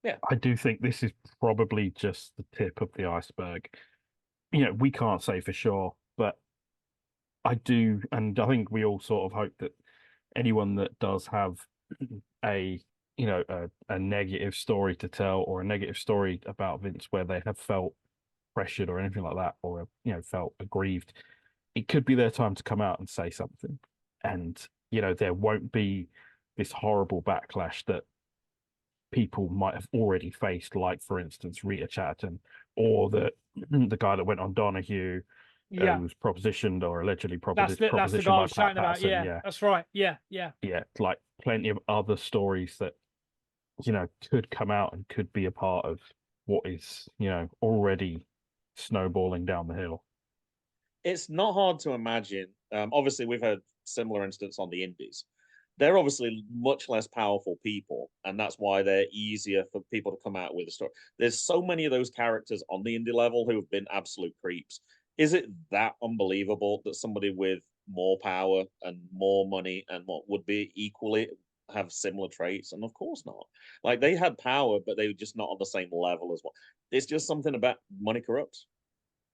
Yeah. I do think this is probably just the tip of the iceberg. You know, we can't say for sure, but I do, and I think we all sort of hope that anyone that does have a a negative story to tell, or a negative story about Vince where they have felt pressured or anything like that, or felt aggrieved, it could be their time to come out and say something, and there won't be this horrible backlash that people might have already faced, like for instance Rita Chatterton, or the guy that went on Donahue, Yeah. who was propositioned or allegedly That's the propositioned guy I by was Pat chatting about. Patterson. Yeah, that's right. Yeah. Like plenty of other stories that could come out and could be a part of what is, already snowballing down the hill. It's not hard to imagine. Obviously, we've had similar incidents on the indies. They're obviously much less powerful people, and that's why they're easier for people to come out with a story. There's so many of those characters on the indie level who have been absolute creeps. Is it that unbelievable that somebody with more power and more money and what would be equally have similar traits? And of course not. Like they had power, but they were just not on the same level as well. It's just something about money corrupts.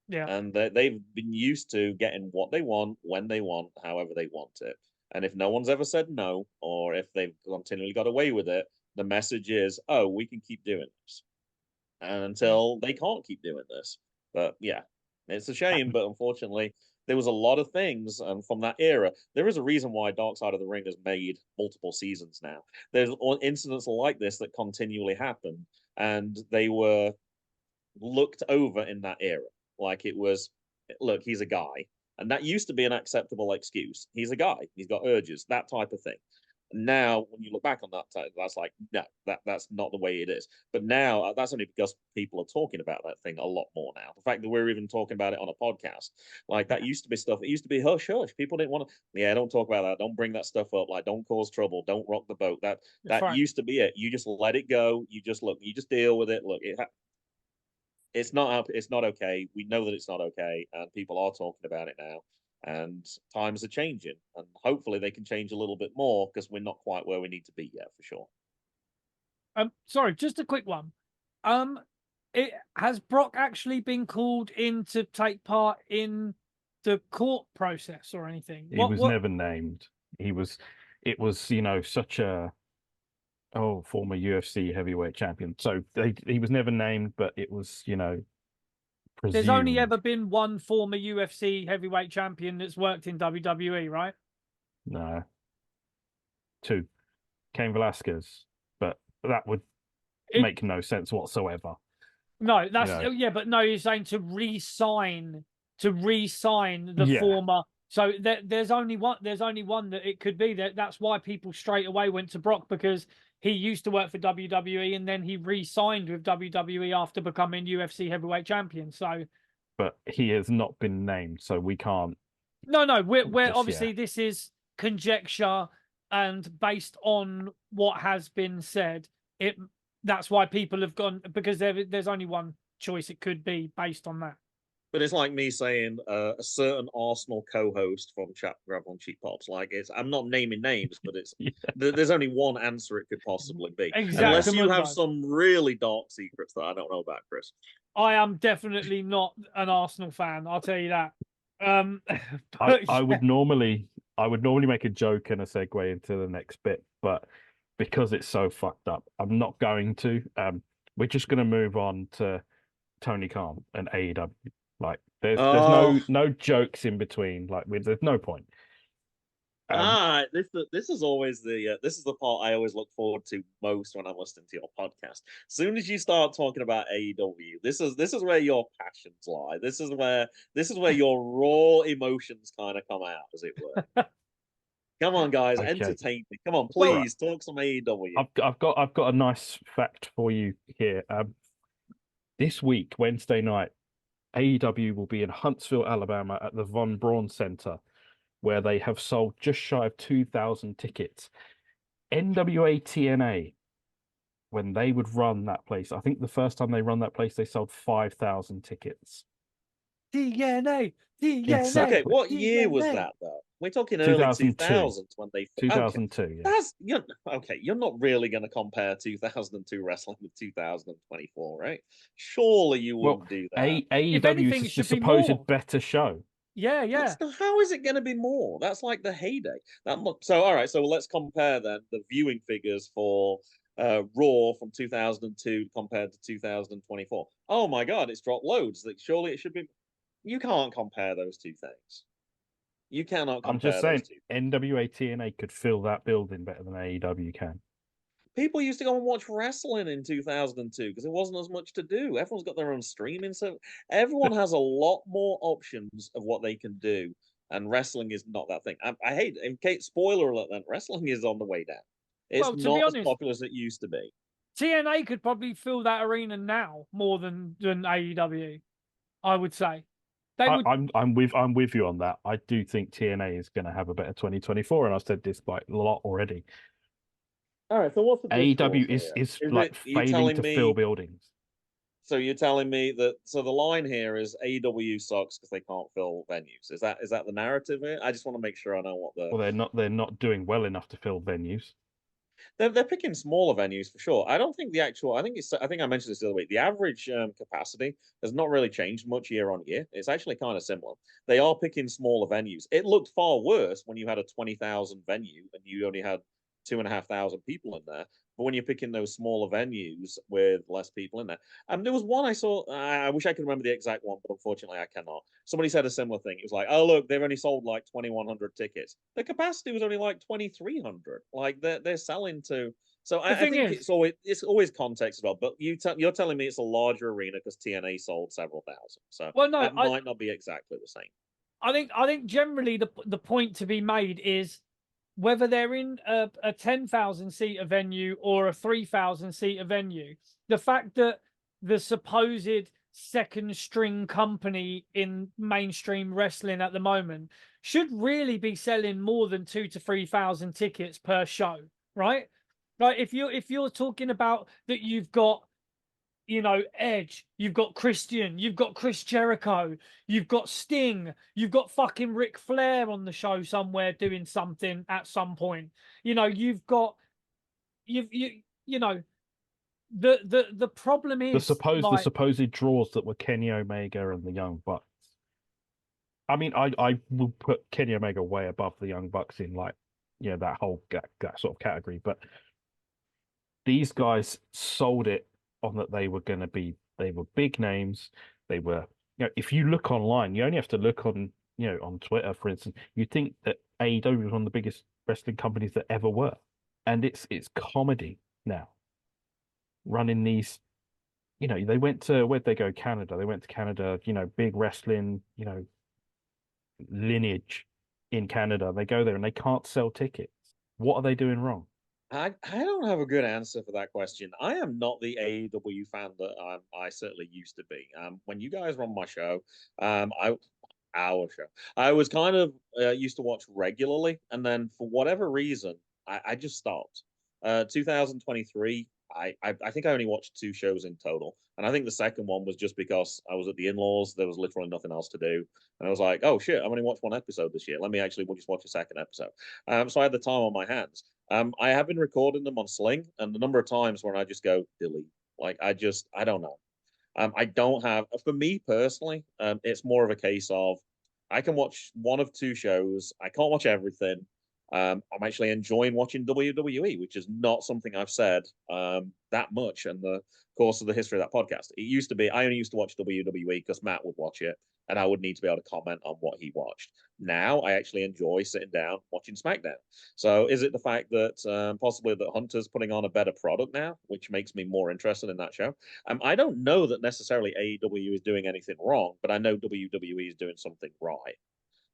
Yeah. And they've been used to getting what they want, when they want, however they want it. And if no one's ever said no, or if they've continually got away with it, the message is, oh, we can keep doing this. And until they can't keep doing this. But yeah, it's a shame. But unfortunately, there was a lot of things from that era. There is a reason why Dark Side of the Ring has made multiple seasons now. There's incidents like this that continually happen. And they were looked over in that era. Like it was, look, he's a guy. And that used to be an acceptable excuse. He's a guy. He's got urges, that type of thing. Now, when you look back on that, that's like, no, that's not the way it is. But now, that's only because people are talking about that thing a lot more now. The fact that we're even talking about it on a podcast, like that used to be stuff. It used to be hush hush. People didn't want to. Yeah, don't talk about that. Don't bring that stuff up. Like, don't cause trouble. Don't rock the boat. That right. used to be it. You just let it go. You just look. You just deal with it. Look, it's not okay. We know that it's not okay, and people are talking about it now. And times are changing, and hopefully they can change a little bit more because we're not quite where we need to be yet, for sure. Sorry, just a quick one. It has Brock actually been called in to take part in the court process or anything? He was never named. It was, such a former UFC heavyweight champion. So he was never named, but it was, presumed. There's only ever been one former UFC heavyweight champion that's worked in WWE, right? No. 2. Cain Velasquez, but that would make no sense whatsoever. No, that's but no, you're saying to re-sign the former. So there's only one that it could be. That's why people straight away went to Brock, because he used to work for WWE and then he re-signed with WWE after becoming UFC heavyweight champion. So, but he has not been named, so we can't. No, we're obviously this is conjecture and based on what has been said. That's why people have gone, because there's only one choice it could be based on that. But it's like me saying a certain Arsenal co-host from Chat Grab on Cheap Pops. Like I'm not naming names, but it's there's only one answer it could possibly be. Exactly. Unless you have some really dark secrets that I don't know about, Chris. I am definitely not an Arsenal fan. I'll tell you that. I would normally make a joke and a segue into the next bit, but because it's so fucked up, I'm not going to. We're just going to move on to Tony Khan and AEW. Like there's no jokes in between. Like there's no point. This is always this is the part I always look forward to most when I'm listening to your podcast. As soon as you start talking about AEW, this is where your passions lie. This is where your raw emotions kind of come out, as it were. Come on, guys, entertain me. Come on, please talk some AEW. I've got a nice fact for you here. This week, Wednesday night, AEW will be in Huntsville, Alabama at the Von Braun Center, where they have sold just shy of 2,000 tickets. NWA TNA, when they would run that place, I think the first time they run that place, they sold 5,000 tickets. TNA. Exactly. Okay, what year was that, though? We're talking early 2000s when they... 2002, okay. yeah. You're not really going to compare 2002 wrestling with 2024, right? Surely you wouldn't do that. AEW is the supposed better show. Yeah. How is it going to be more? That's like the heyday. So, all right, so let's compare then the viewing figures for Raw from 2002 compared to 2024. Oh my God, it's dropped loads. Like, surely it should be... You can't compare those two things. You cannot compare. I'm just saying, NWA TNA could fill that building better than AEW can. People used to go and watch wrestling in 2002 because there wasn't as much to do. Everyone's got their own streaming, so everyone has a lot more options of what they can do. And wrestling is not that thing. I hate it. Spoiler alert, then wrestling is on the way down. It's not as popular as it used to be. TNA could probably fill that arena now more than AEW. I would say they would. I'm with you on that. I do think TNA is going to have a better 2024, and I've said this like a lot already. All right, so what's the AEW discourse is here? is Is like it you failing telling to me? fill buildings. So you're telling me that the line here is AEW sucks because they can't fill venues. Is that the narrative here? I just want to make sure I know what the Well, they're not doing well enough to fill venues. they're picking smaller venues for sure. I don't think the actual. I think I mentioned this the other week. The average capacity has not really changed much year on year. It's actually kind of similar. They are picking smaller venues. It looked far worse when you had a 20,000 venue and you only had 2,500 people in there. But when you're picking those smaller venues with less people in there, there was one I saw. I wish I could remember the exact one, but unfortunately I cannot. Somebody said a similar thing. It was like, "Oh look, they've only sold like 2,100 tickets. The capacity was only like 2,300. Like they're selling to." So The I thing think is, it's always context as well. But you're telling me it's a larger arena because TNA sold several thousand. So well, no, that might not be exactly the same. I think generally the point to be made is whether they're in a 10,000 seater venue or a 3,000 seater venue, the fact that the supposed second string company in mainstream wrestling at the moment should really be selling more than 2 to 3,000 tickets per show, right? Like if you're talking about that you've got Edge, you've got Christian, you've got Chris Jericho, you've got Sting, you've got fucking Ric Flair on the show somewhere doing something at some point. You've got you know the problem The is supposed draws that were Kenny Omega and the Young Bucks. I mean, I will put Kenny Omega way above the Young Bucks in like that whole that sort of category, but these guys sold it on that they were big names. They were, if you look online, you only have to look on, on Twitter, for instance, you think that AEW was one of the biggest wrestling companies that ever were. And it's comedy now. Running these, they went to, where'd they go? Canada. They went to Canada, big wrestling, lineage in Canada. They go there and they can't sell tickets. What are they doing wrong? I don't have a good answer for that question. I am not the AEW fan that I certainly used to be. When you guys were on my show, our show, I was kind of used to watch regularly, and then for whatever reason, I just stopped. 2023, I think I only watched 2 shows in total, and I think the second one was just because I was at the in-laws. There was literally nothing else to do, and I was like, "Oh shit, I've only watched one episode this year. Let me actually just watch a second episode." So I had the time on my hands. I have been recording them on Sling, and the number of times when I just go delete, like I don't know. I don't have, for me personally, it's more of a case of I can watch one of 2 shows. I can't watch everything. I'm actually enjoying watching WWE, which is not something I've said that much in the course of the history of that podcast. It used to be I only used to watch WWE because Matt would watch it, and I would need to be able to comment on what he watched. Now I actually enjoy sitting down watching SmackDown. So is it the fact that possibly that Hunter's putting on a better product now, which makes me more interested in that show? I don't know that necessarily AEW is doing anything wrong, but I know WWE is doing something right.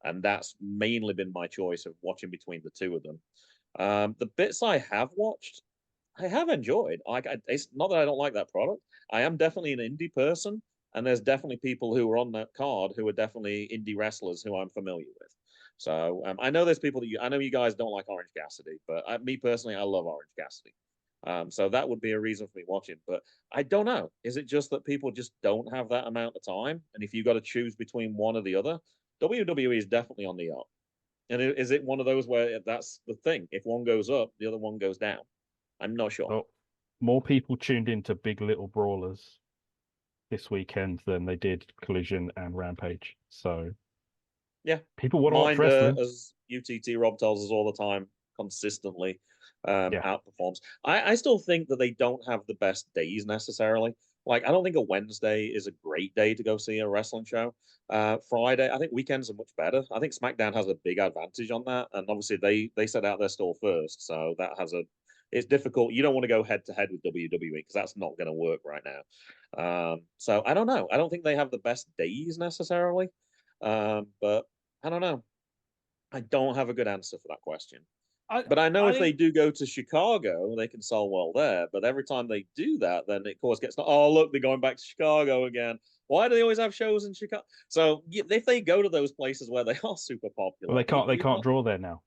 And that's mainly been my choice of watching between the two of them. The bits I have watched, I have enjoyed. It's not that I don't like that product. I am definitely an indie person, and there's definitely people who are on that card who are definitely indie wrestlers who I'm familiar with. So I know there's people I know you guys don't like Orange Cassidy, but me personally, I love Orange Cassidy. So that would be a reason for me watching. But I don't know. Is it just that people just don't have that amount of time? And if you got to choose between one or the other, WWE is definitely on the up. And is it one of those where that's the thing? If one goes up, the other one goes down. I'm not sure. Well, more people tuned into Big Little Brawlers this weekend than they did Collision and Rampage. So yeah, people want to watch mind wrestling. as UTT Rob tells us all the time, consistently Yeah. outperforms. I still think that they don't have the best days necessarily. Like I don't think a Wednesday is a great day to go see a wrestling show. Friday, I think weekends are much better. I think SmackDown has a big advantage on that, and obviously they set out their stall first, so that has a. It's difficult. You don't want to go head to head with WWE because that's not going to work right now. So I don't know. I don't think they have the best days necessarily, but I don't know. I don't have a good answer for that question. But I know I if they think do go to Chicago, they can sell well there. But every time they do that, then it of course gets, oh, look, they're going back to Chicago again. Why do they always have shows in Chicago? So if they go to those places where they are super Well, popular, they can't. They you're can't not, draw there now.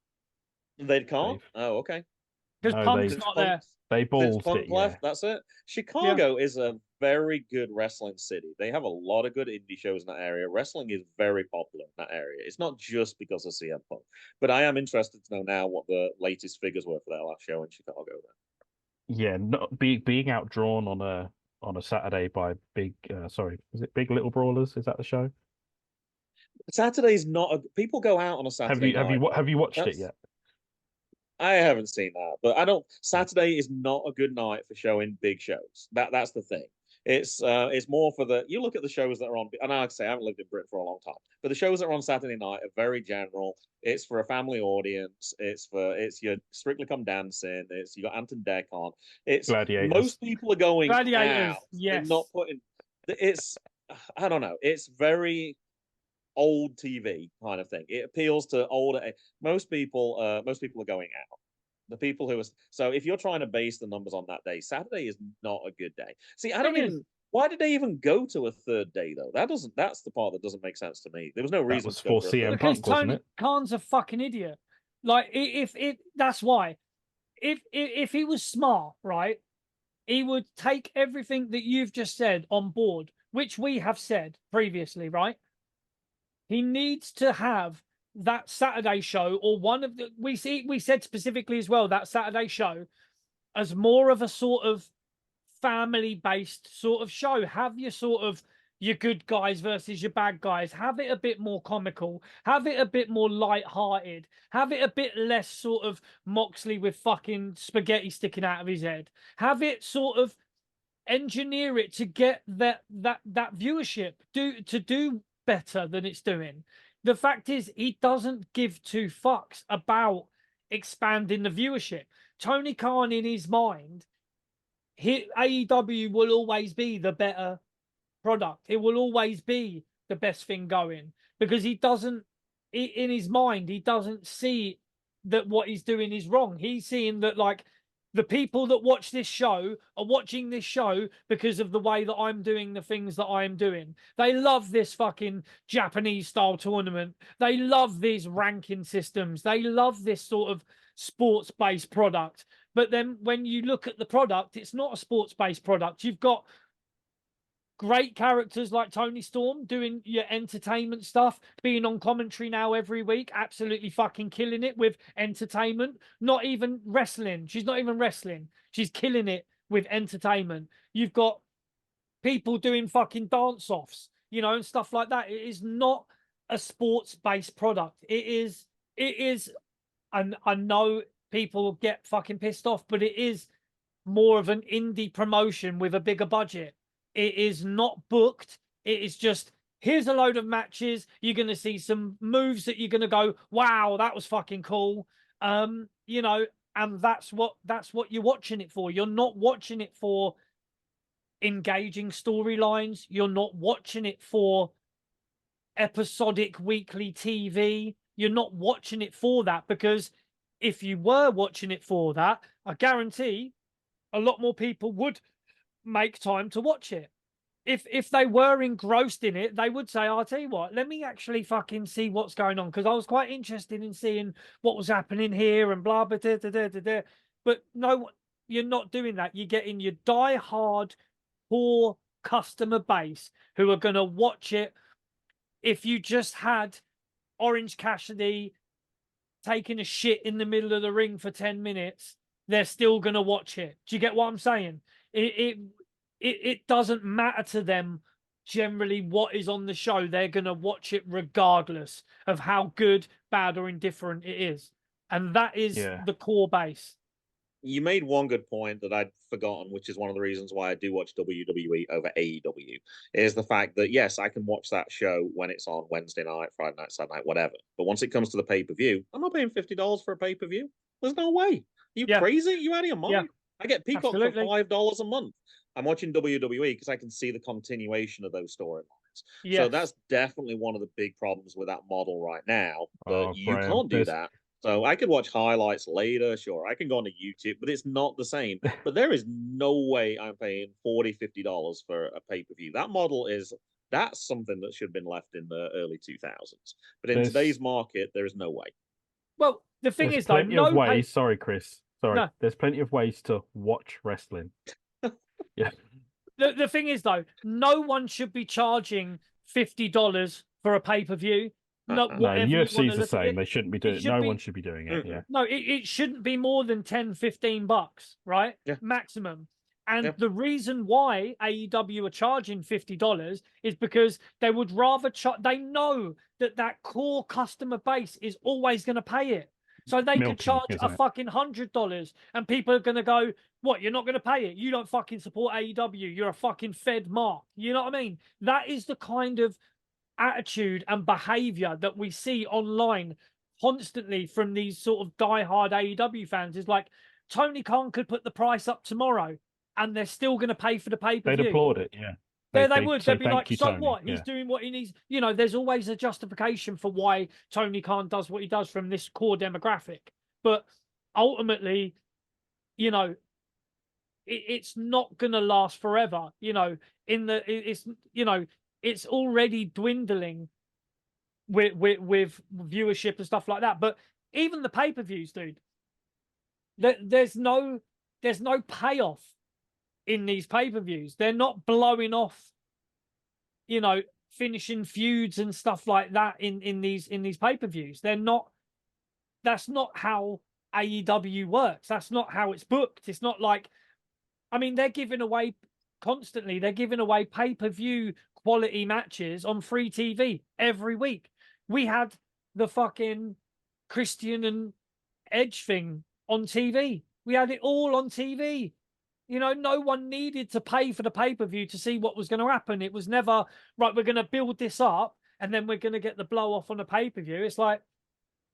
they can't. They've Oh, okay. because no. Punk's They've Since not there. Punk's they since ballsed Punk it. Yeah. left, that's it. Yeah. Chicago is a very good wrestling city. They have a lot of good indie shows in that area. Wrestling is very popular in that area. It's not just because of CM Punk, but I am interested to know now what the latest figures were for their last show in Chicago. Yeah. Not being outdrawn on a Saturday by big. Sorry, is it Big Little Brawlers? Is that the show? Saturday's not a, people go out on a Saturday night Have though. you watched it That's yet? I haven't seen that, but I don't. Saturday is not a good night for showing big shows. That's the thing. It's more for the, you look at the shows that are on, and like I say, I haven't lived in Britain for a long time, but the shows that are on Saturday night are very general. It's for a family audience. It's your Strictly Come Dancing. It's you got Anton Deck on. It's Gladiators. most people are going Gladiators, out. They're not yes. putting. It's I don't know. It's very old TV kind of thing. It appeals to older. Most people are going out. The people who are, so if you're trying to base the numbers on that day, Saturday is not a good day. See, I don't Thing is, even. Why did they even go to a third day though? That doesn't. That's the part that doesn't make sense to me. There was no That reason was to go for for a CM third. because Punk, wasn't Tony it? Khan's a fucking idiot. Like, if it, that's why. If he was smart, right, he would take everything that you've just said on board, which we have said previously, right? He needs to have that Saturday show, or one of the, we said specifically as well, that Saturday show as more of a sort of family based sort of show. Have your sort of your good guys versus your bad guys. Have it a bit more comical. Have it a bit more light-hearted. Have it a bit less sort of Moxley with fucking spaghetti sticking out of his head. Have it sort of engineer it to get that viewership do better than it's doing. The fact is, he doesn't give two fucks about expanding the viewership. Tony Khan, in his mind, AEW will always be the better product. It will always be the best thing going, because he doesn't, in his mind, he doesn't see that what he's doing is wrong. He's seeing that, like, the people that watch this show are watching this show because of the way that I'm doing the things that I'm doing. They love this fucking Japanese style tournament. They love these ranking systems. They love this sort of sports based product. But then when you look at the product, it's not a sports based product. You've got great characters like Tony Storm doing your entertainment stuff, being on commentary now every week, absolutely fucking killing it with entertainment. Not even wrestling. She's not even wrestling. She's killing it with entertainment. You've got people doing fucking dance offs, and stuff like that. It is not a sports based product. It is, and I know people get fucking pissed off, but it is more of an indie promotion with a bigger budget. It is not booked. It is just, here's a load of matches. You're going to see some moves that you're going to go, wow, that was fucking cool. And that's what you're watching it for. You're not watching it for engaging storylines. You're not watching it for episodic weekly TV. You're not watching it for that, because if you were watching it for that, I guarantee a lot more people would make time to watch it. If they were engrossed in it, they would say, I'll tell you what, let me actually fucking see what's going on, because I was quite interested in seeing what was happening here and blah, blah, da, da, da, da, da. But no, you're not doing that. You're getting your die-hard, poor customer base who are going to watch it. If you just had Orange Cassidy taking a shit in the middle of the ring for 10 minutes, they're still going to watch it. Do you get what I'm saying? It doesn't matter to them generally what is on the show. They're going to watch it regardless of how good, bad, or indifferent it is. And that is the core base. You made one good point that I'd forgotten, which is one of the reasons why I do watch WWE over AEW, is the fact that, yes, I can watch that show when it's on Wednesday night, Friday night, Saturday night, whatever. But once it comes to the pay-per-view, I'm not paying $50 for a pay-per-view. There's no way. Are you crazy? You out of your mind? Yeah. I get Peacock Absolutely. for $5 a month. I'm watching WWE because I can see the continuation of those storylines. Yes. So that's definitely one of the big problems with that model right now. But you Graham, can't do that. So I could watch highlights later, sure. I can go on to YouTube, but it's not the same. But there is no way I'm paying $40, $50 for a pay-per-view. That's something that should have been left in the early 2000s. But in today's market, there is no way. Well, the thing There's is, though, plenty of ways. Sorry, Chris. Sorry. No. There's plenty of ways to watch wrestling. Yeah. The thing is, though, no one should be charging $50 for a pay-per-view. No, No, whatever you UFC is wanna the look at same. it. They shouldn't be doing it. No one should be doing it. Yeah. No, it shouldn't be more than $10-15, right? Yeah. Maximum. And Yep. the reason why AEW are charging $50 is because they would rather they know that core customer base is always going to pay it. So they could charge a fucking $100 and people are going to go, what, you're not going to pay it? You don't fucking support AEW. You're a fucking fed mark. You know what I mean? That is the kind of attitude and behavior that we see online constantly from these sort of diehard AEW fans. Is like, Tony Khan could put the price up tomorrow and they're still going to pay for the pay-per-view. They'd applaud it, yeah. They would. They'd be like, so Tony. what? He's doing what he needs. You know, there's always a justification for why Tony Khan does what he does from this core demographic. But ultimately, you know, it's not going to last forever. You know, it's already dwindling with viewership and stuff like that. But even the pay-per-views, dude, there's no payoff in these pay-per-views. They're not blowing off, you know, finishing feuds and stuff like that in these pay-per-views. That's not how AEW works. That's not how it's booked. It's not like, I mean, they're giving away constantly. They're giving away pay-per-view quality matches on free TV every week. We had the fucking Christian and Edge thing on TV. We had it all on TV. You know, no one needed to pay for the pay-per-view to see what was going to happen. It was never, right, we're going to build this up and then we're going to get the blow off on the pay-per-view. It's like,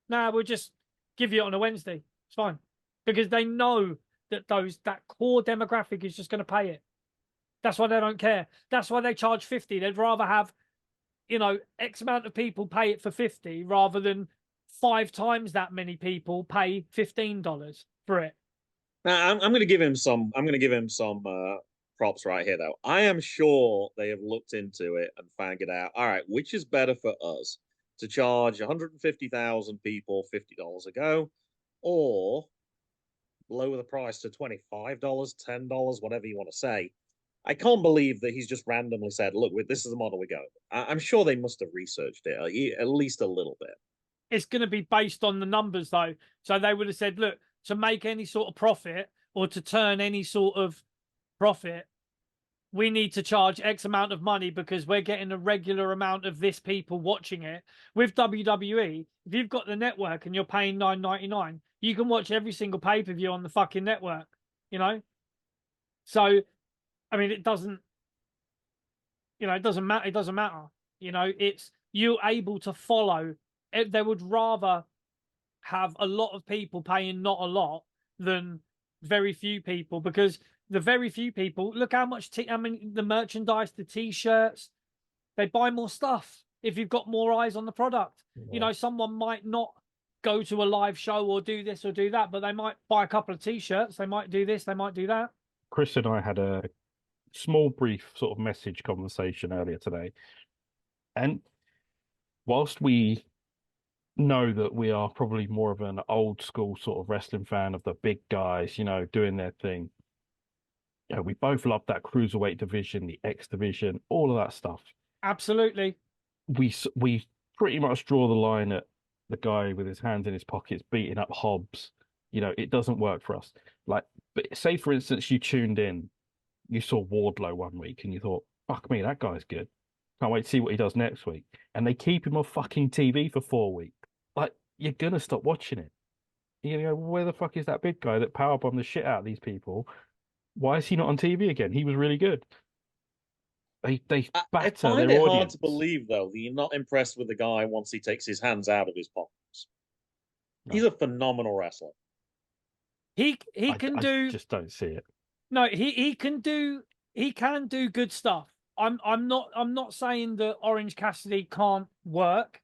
nah, we'll just give you it on a Wednesday. It's fine. Because they know that that core demographic is just going to pay it. That's why they don't care. That's why they charge 50. They'd rather have, you know, X amount of people pay it for 50 rather than 5 times that many people pay $15 for it. Now, I'm going to give him some. I'm going to give him some props right here, though. I am sure they have looked into it and figured out. All right, which is better for us, to charge 150,000 people $50 a go, or lower the price to $25, $10, whatever you want to say. I can't believe that he's just randomly said, "Look, this is the model we go." I'm sure they must have researched it at least a little bit. It's going to be based on the numbers, though. So they would have said, look, to make any sort of profit or to turn any sort of profit, we need to charge X amount of money because we're getting a regular amount of this people watching it. With WWE, if you've got the network and you're paying $9.99, you can watch every single pay-per-view on the fucking network, you know? So, I mean, it doesn't matter. It doesn't matter. You know, it's, you're able to follow. They would rather have a lot of people paying not a lot than very few people, because the very few people, look how much the merchandise, the t-shirts, they buy more stuff if you've got more eyes on the product. Yeah. You know, someone might not go to a live show or do this or do that, but they might buy a couple of t-shirts. They might do this, they might do that. Chris and I had a small, brief sort of message conversation earlier today. And whilst we know that we are probably more of an old school sort of wrestling fan of the big guys, you know, doing their thing. Yeah, we both love that cruiserweight division, the X division, all of that stuff. Absolutely. We pretty much draw the line at the guy with his hands in his pockets beating up Hobbs. You know, it doesn't work for us. Like, but say for instance, you tuned in, you saw Wardlow one week and you thought, fuck me, that guy's good. Can't wait to see what he does next week. And they keep him on fucking TV for 4 weeks. Like, you're going to stop watching it. You know, where the fuck is that big guy that powerbombed the shit out of these people? Why is he not on TV again? He was really good. They batter I find their it audience. hard to believe, though, that you're not impressed with the guy once he takes his hands out of his pockets. No. He's a phenomenal wrestler. I just don't see it. No, he can do good stuff. I'm not saying that Orange Cassidy can't work.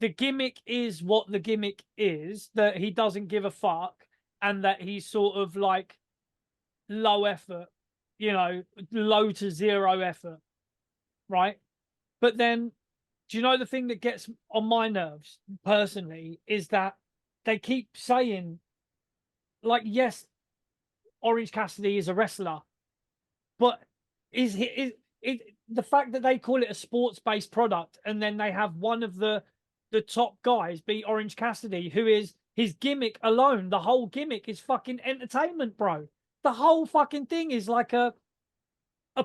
the gimmick is what the gimmick is, that he doesn't give a fuck, and that he's sort of like low effort, low to zero effort, right? But then, do you know the thing that gets on my nerves personally is that they keep saying, like, yes, Orange Cassidy is a wrestler, but is the fact that they call it a sports-based product and then they have one of the top guys be Orange Cassidy, who is his gimmick alone, the whole gimmick is fucking entertainment, bro. The whole fucking thing is like a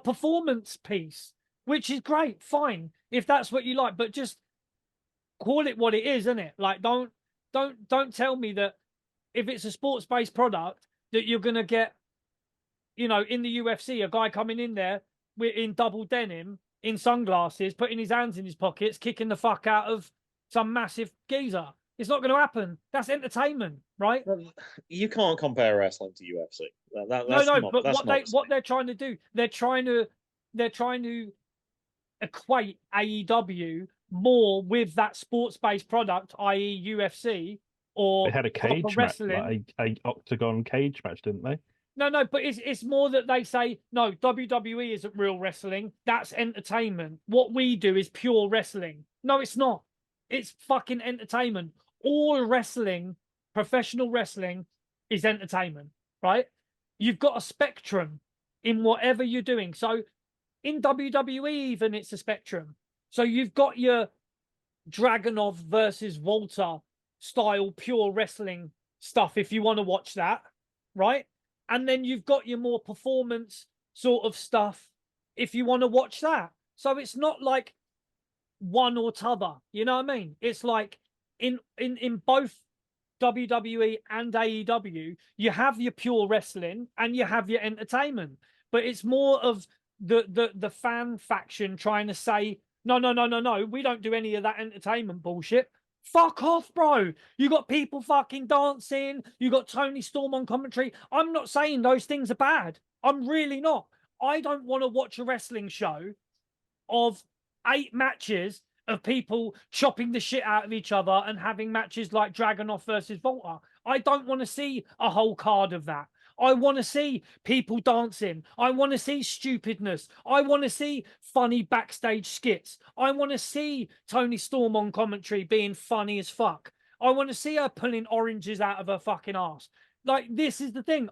performance piece, which is great, fine, if that's what you like, but just call it what it is, isn't it? Like, don't tell me that if it's a sports-based product that you're gonna get, in the UFC, a guy coming in there in double denim, in sunglasses, putting his hands in his pockets, kicking the fuck out of some massive geezer. It's not going to happen. That's entertainment, right? You can't compare wrestling to UFC. What they're trying to do, they're trying to equate AEW more with that sports-based product, i.e., UFC, or they had a cage match, wrestling. like a octagon cage match, didn't they? No, but it's more that they say, no, WWE isn't real wrestling. That's entertainment. What we do is pure wrestling. No, it's not. It's fucking entertainment. All wrestling, professional wrestling, is entertainment, right? You've got a spectrum in whatever you're doing. So in WWE, even, it's a spectrum. So you've got your Dragunov versus Walter style pure wrestling stuff, if you want to watch that, right? And then you've got your more performance sort of stuff if you want to watch that. So it's not like one or t'other. You know what I mean? It's like in both WWE and AEW, you have your pure wrestling and you have your entertainment. But it's more of the fan faction trying to say, no, we don't do any of that entertainment bullshit. Fuck off, bro. You got people fucking dancing. You got Tony Storm on commentary. I'm not saying those things are bad. I'm really not. I don't want to watch a wrestling show of 8 matches of people chopping the shit out of each other and having matches like Dragunov versus Volta. I don't want to see a whole card of that. I want to see people dancing. I want to see stupidness. I want to see funny backstage skits. I want to see Tony Storm on commentary being funny as fuck. I want to see her pulling oranges out of her fucking ass. Like, this is the thing.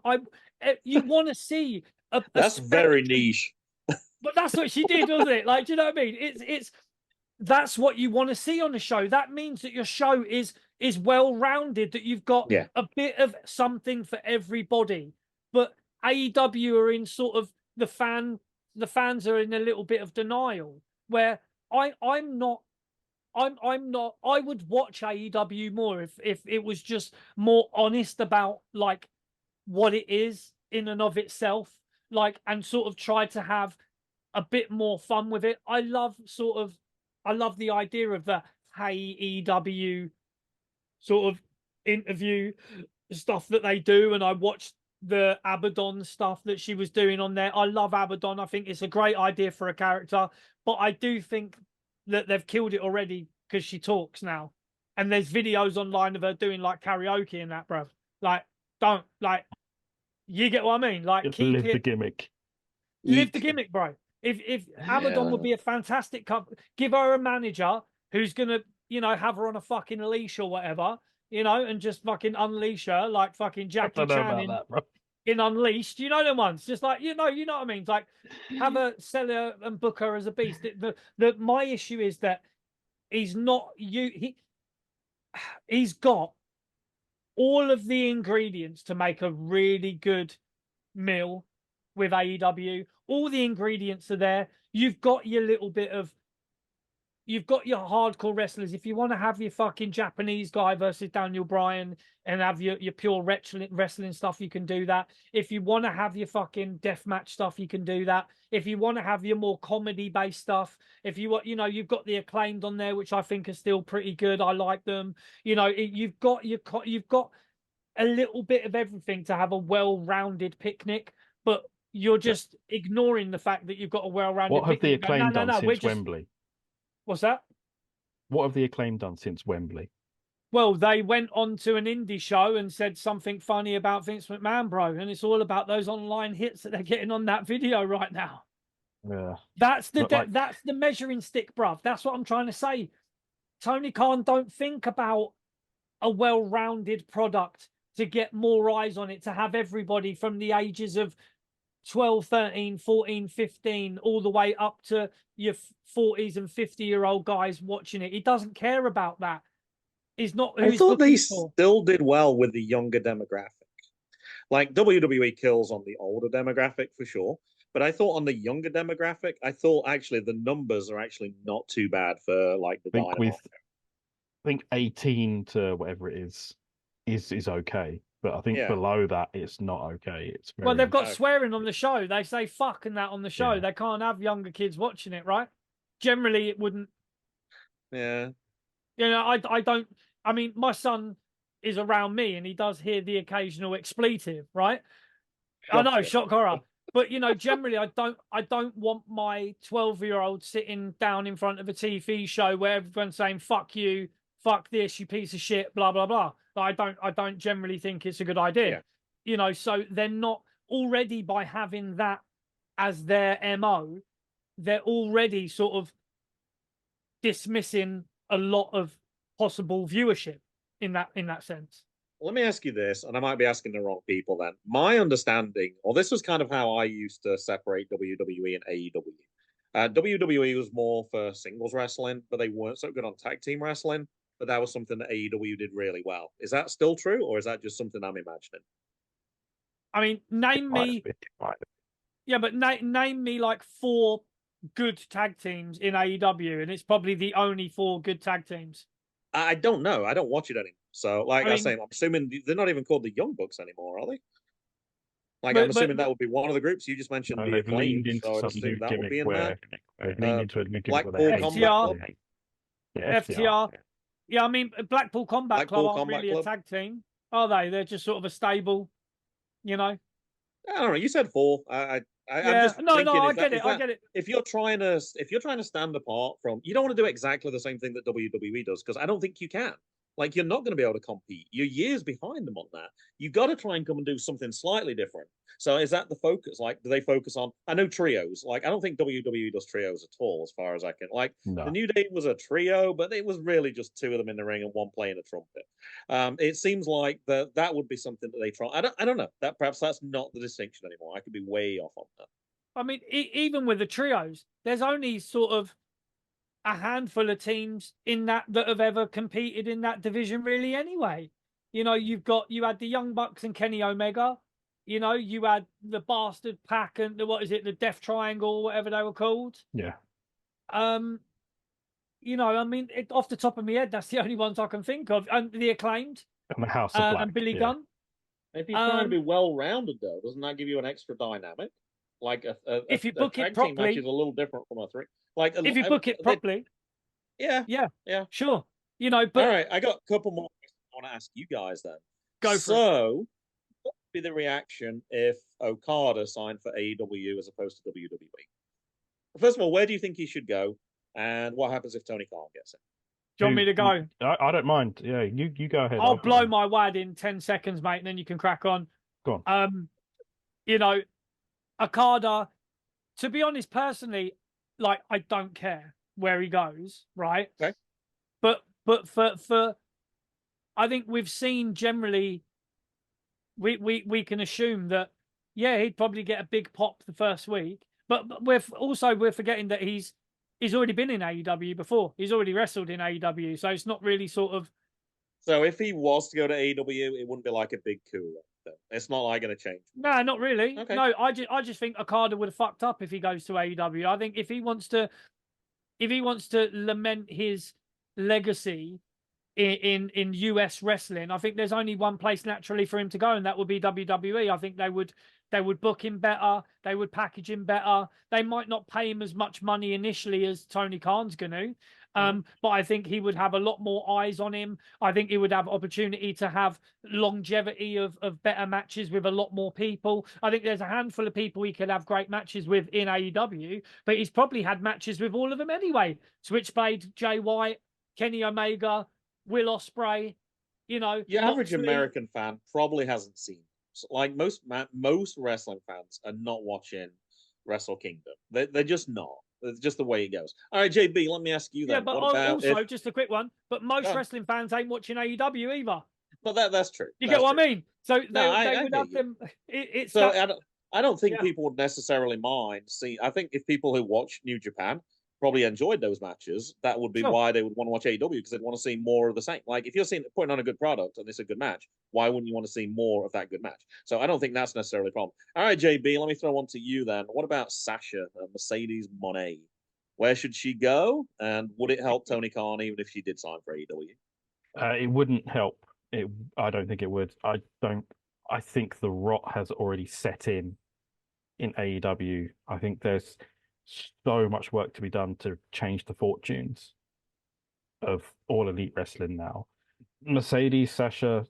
You want to see that's very niche. But that's what she did, wasn't it? Like, do you know what I mean? That's what you want to see on the show. That means that your show is well-rounded, that you've got a bit of something for everybody. But AEW are in sort of the fans are in a little bit of denial, where I'm not. I would watch AEW more if it was just more honest about like what it is in and of itself, like, and sort of try to have a bit more fun with it. I love the idea of the AEW sort of interview stuff that they do, and I watched the Abaddon stuff that she was doing on there. I love Abaddon. I think it's a great idea for a character, but I do think that they've killed it already because she talks now, and there's videos online of her doing like karaoke and that, bro. Like, don't, like, you get what I mean? Like, Just live the gimmick. Live the gimmick, bro. If Abaddon would be a fantastic couple, give her a manager who's gonna, have her on a fucking leash or whatever, and just fucking unleash her like fucking Jackie Chan in Unleashed. You know them ones, just like you know what I mean. It's like, have her, sell her and book her as a beast. My issue is that he's got all of the ingredients to make a really good meal with AEW. All the ingredients are there. You've got your hardcore wrestlers. If you want to have your fucking Japanese guy versus Daniel Bryan and have your pure wrestling stuff, you can do that. If you want to have your fucking deathmatch stuff, you can do that. If you want to have your more comedy-based stuff, if you want, you've got the Acclaimed on there, which I think are still pretty good. I like them. You've got a little bit of everything to have a well-rounded picnic, but you're just ignoring the fact that you've got a well-rounded. What have the picnic. Acclaimed done since Wembley? What's that? What have the Acclaim done since Wembley? Well, they went on to an indie show and said something funny about Vince McMahon, bro, and it's all about those online hits that they're getting on that video right now. Yeah. That's the But, like- that's the measuring stick, bruv. That's what I'm trying to say. Tony Khan don't think about a well-rounded product to get more eyes on it, to have everybody from the ages of 12, 13, 14, 15, all the way up to your 40s and 50-year-old guys watching it. He doesn't care about that. He's not. I thought they still did well with the younger demographic. Like WWE kills on the older demographic for sure, but I thought on the younger demographic, I thought actually the numbers are actually not too bad for like the Dynamite. I think 18 to whatever it is okay, but I think below that it's not okay. It's well, they've got Okay. swearing on the show. They say fuck and that on the show. Yeah. They can't have younger kids watching it, right? Generally, it wouldn't. Yeah. You know, I don't. I mean, my son is around me, and he does hear the occasional expletive, right? I know, shock horror. But you know, generally, I don't want my 12-year-old sitting down in front of a TV show where everyone's saying "fuck you," "fuck this," "you piece of shit," blah blah blah. I don't generally think it's a good idea. Yeah. You know, so they're not already, by having that as their MO, they're already sort of dismissing a lot of possible viewership in that sense. Let me ask you this, and I might be asking the wrong people then. My understanding, or this was kind of how I used to separate WWE and AEW. WWE was more for singles wrestling, but they weren't so good on tag team wrestling. But that was something that AEW did really well. Is that still true, or is that just something I'm imagining? I mean, name me. Yeah, but name me like 4 good tag teams in AEW, and it's probably the only 4 good tag teams. I don't know. I don't watch it anymore. So, like I say, I'm assuming they're not even called the Young Bucks anymore, are they? Like, I'm assuming that would be one of the groups. You just mentioned the Acclaim, so I'd assume that would be in there. Blackpool Combat Club. Yeah, FTR. Yeah, I mean, Blackpool Combat Club aren't really Club. a tag team, are they? They're just sort of a stable, you know. I don't know. You said 4. I'm just no, thinking, I get it. I get it. If you're trying to stand apart from, you don't want to do exactly the same thing that WWE does, because I don't think you can. Like, you're not going to be able to compete. You're years behind them on that. You've got to try and come and do something slightly different. So is that the focus? Like, do they focus on, I know trios. Like, I don't think WWE does trios at all, as far as I can. Like, the New Day was a trio, but it was really just 2 of them in the ring and one playing a trumpet. It seems like that would be something that they try. I don't know. That perhaps that's not the distinction anymore. I could be way off on that. I mean, even with the trios, there's only sort of a handful of teams in that have ever competed in that division, really. Anyway, you know, you had the Young Bucks and Kenny Omega. You know, you had the Bastard Pack and the Death Triangle, whatever they were called. Yeah. You know, I mean, off the top of my head, that's the only ones I can think of. And the Acclaimed and the House of Black, and Billy Gunn. If you're trying to be well-rounded, though, doesn't that give you an extra dynamic? Like if you book it properly, match is a little different from a 3. Like, if you book it properly, yeah, sure. You know, but all right, I got a couple more questions I want to ask you guys then. Go for it. So, what would be the reaction if Okada signed for AEW as opposed to WWE? First of all, where do you think he should go, and what happens if Tony Khan gets it? Do you want me to go? I don't mind. Yeah, you go ahead. I'll blow my wad in 10 seconds, mate, and then you can crack on. Go on. You know, Okada, to be honest, personally, like, I don't care where he goes, right? Okay. But for I think we've seen generally we can assume that he'd probably get a big pop the first week. But we're forgetting that he's already been in AEW before. He's already wrestled in AEW, so it's not really sort of. So if he was to go to AEW, it wouldn't be like a big coup. It's not like going to change. No, not really. Okay. No, I just think Okada would have fucked up if he goes to AEW. I think if he wants to lament his legacy in US wrestling, I think there's only one place naturally for him to go, and that would be WWE. I think they would book him better. They would package him better. They might not pay him as much money initially as Tony Khan's going to. But I think he would have a lot more eyes on him. I think he would have opportunity to have longevity of better matches with a lot more people. I think there's a handful of people he could have great matches with in AEW, but he's probably had matches with all of them anyway. Switchblade, Jay White, Kenny Omega, Will Ospreay. You know, Your average Moxley. American fan probably hasn't seen. Like most wrestling fans are not watching Wrestle Kingdom. They're just not. It's just the way it goes. All right, JB, let me ask you Yeah, then. but What about also if? just a quick one. But most No, wrestling fans ain't watching AEW either. but that's true. You That's get what true. I mean? So No, they I would hear have you. them. It's So that, I don't think yeah. people would necessarily mind see. I think if people who watch New Japan probably enjoyed those matches, that would be Sure. why they would want to watch AEW, because they'd want to see more of the same. Like if you're putting on a good product and it's a good match, why wouldn't you want to see more of that good match? So I don't think that's necessarily a problem. All right, JB, let me throw one to you then. What about Sasha, Mercedes Moné? Where should she go? And would it help Tony Khan even if she did sign for AEW? It wouldn't help. I don't think it would. I think the rot has already set in AEW. I think there's so much work to be done to change the fortunes of all elite wrestling now. Mercedes, Sasha,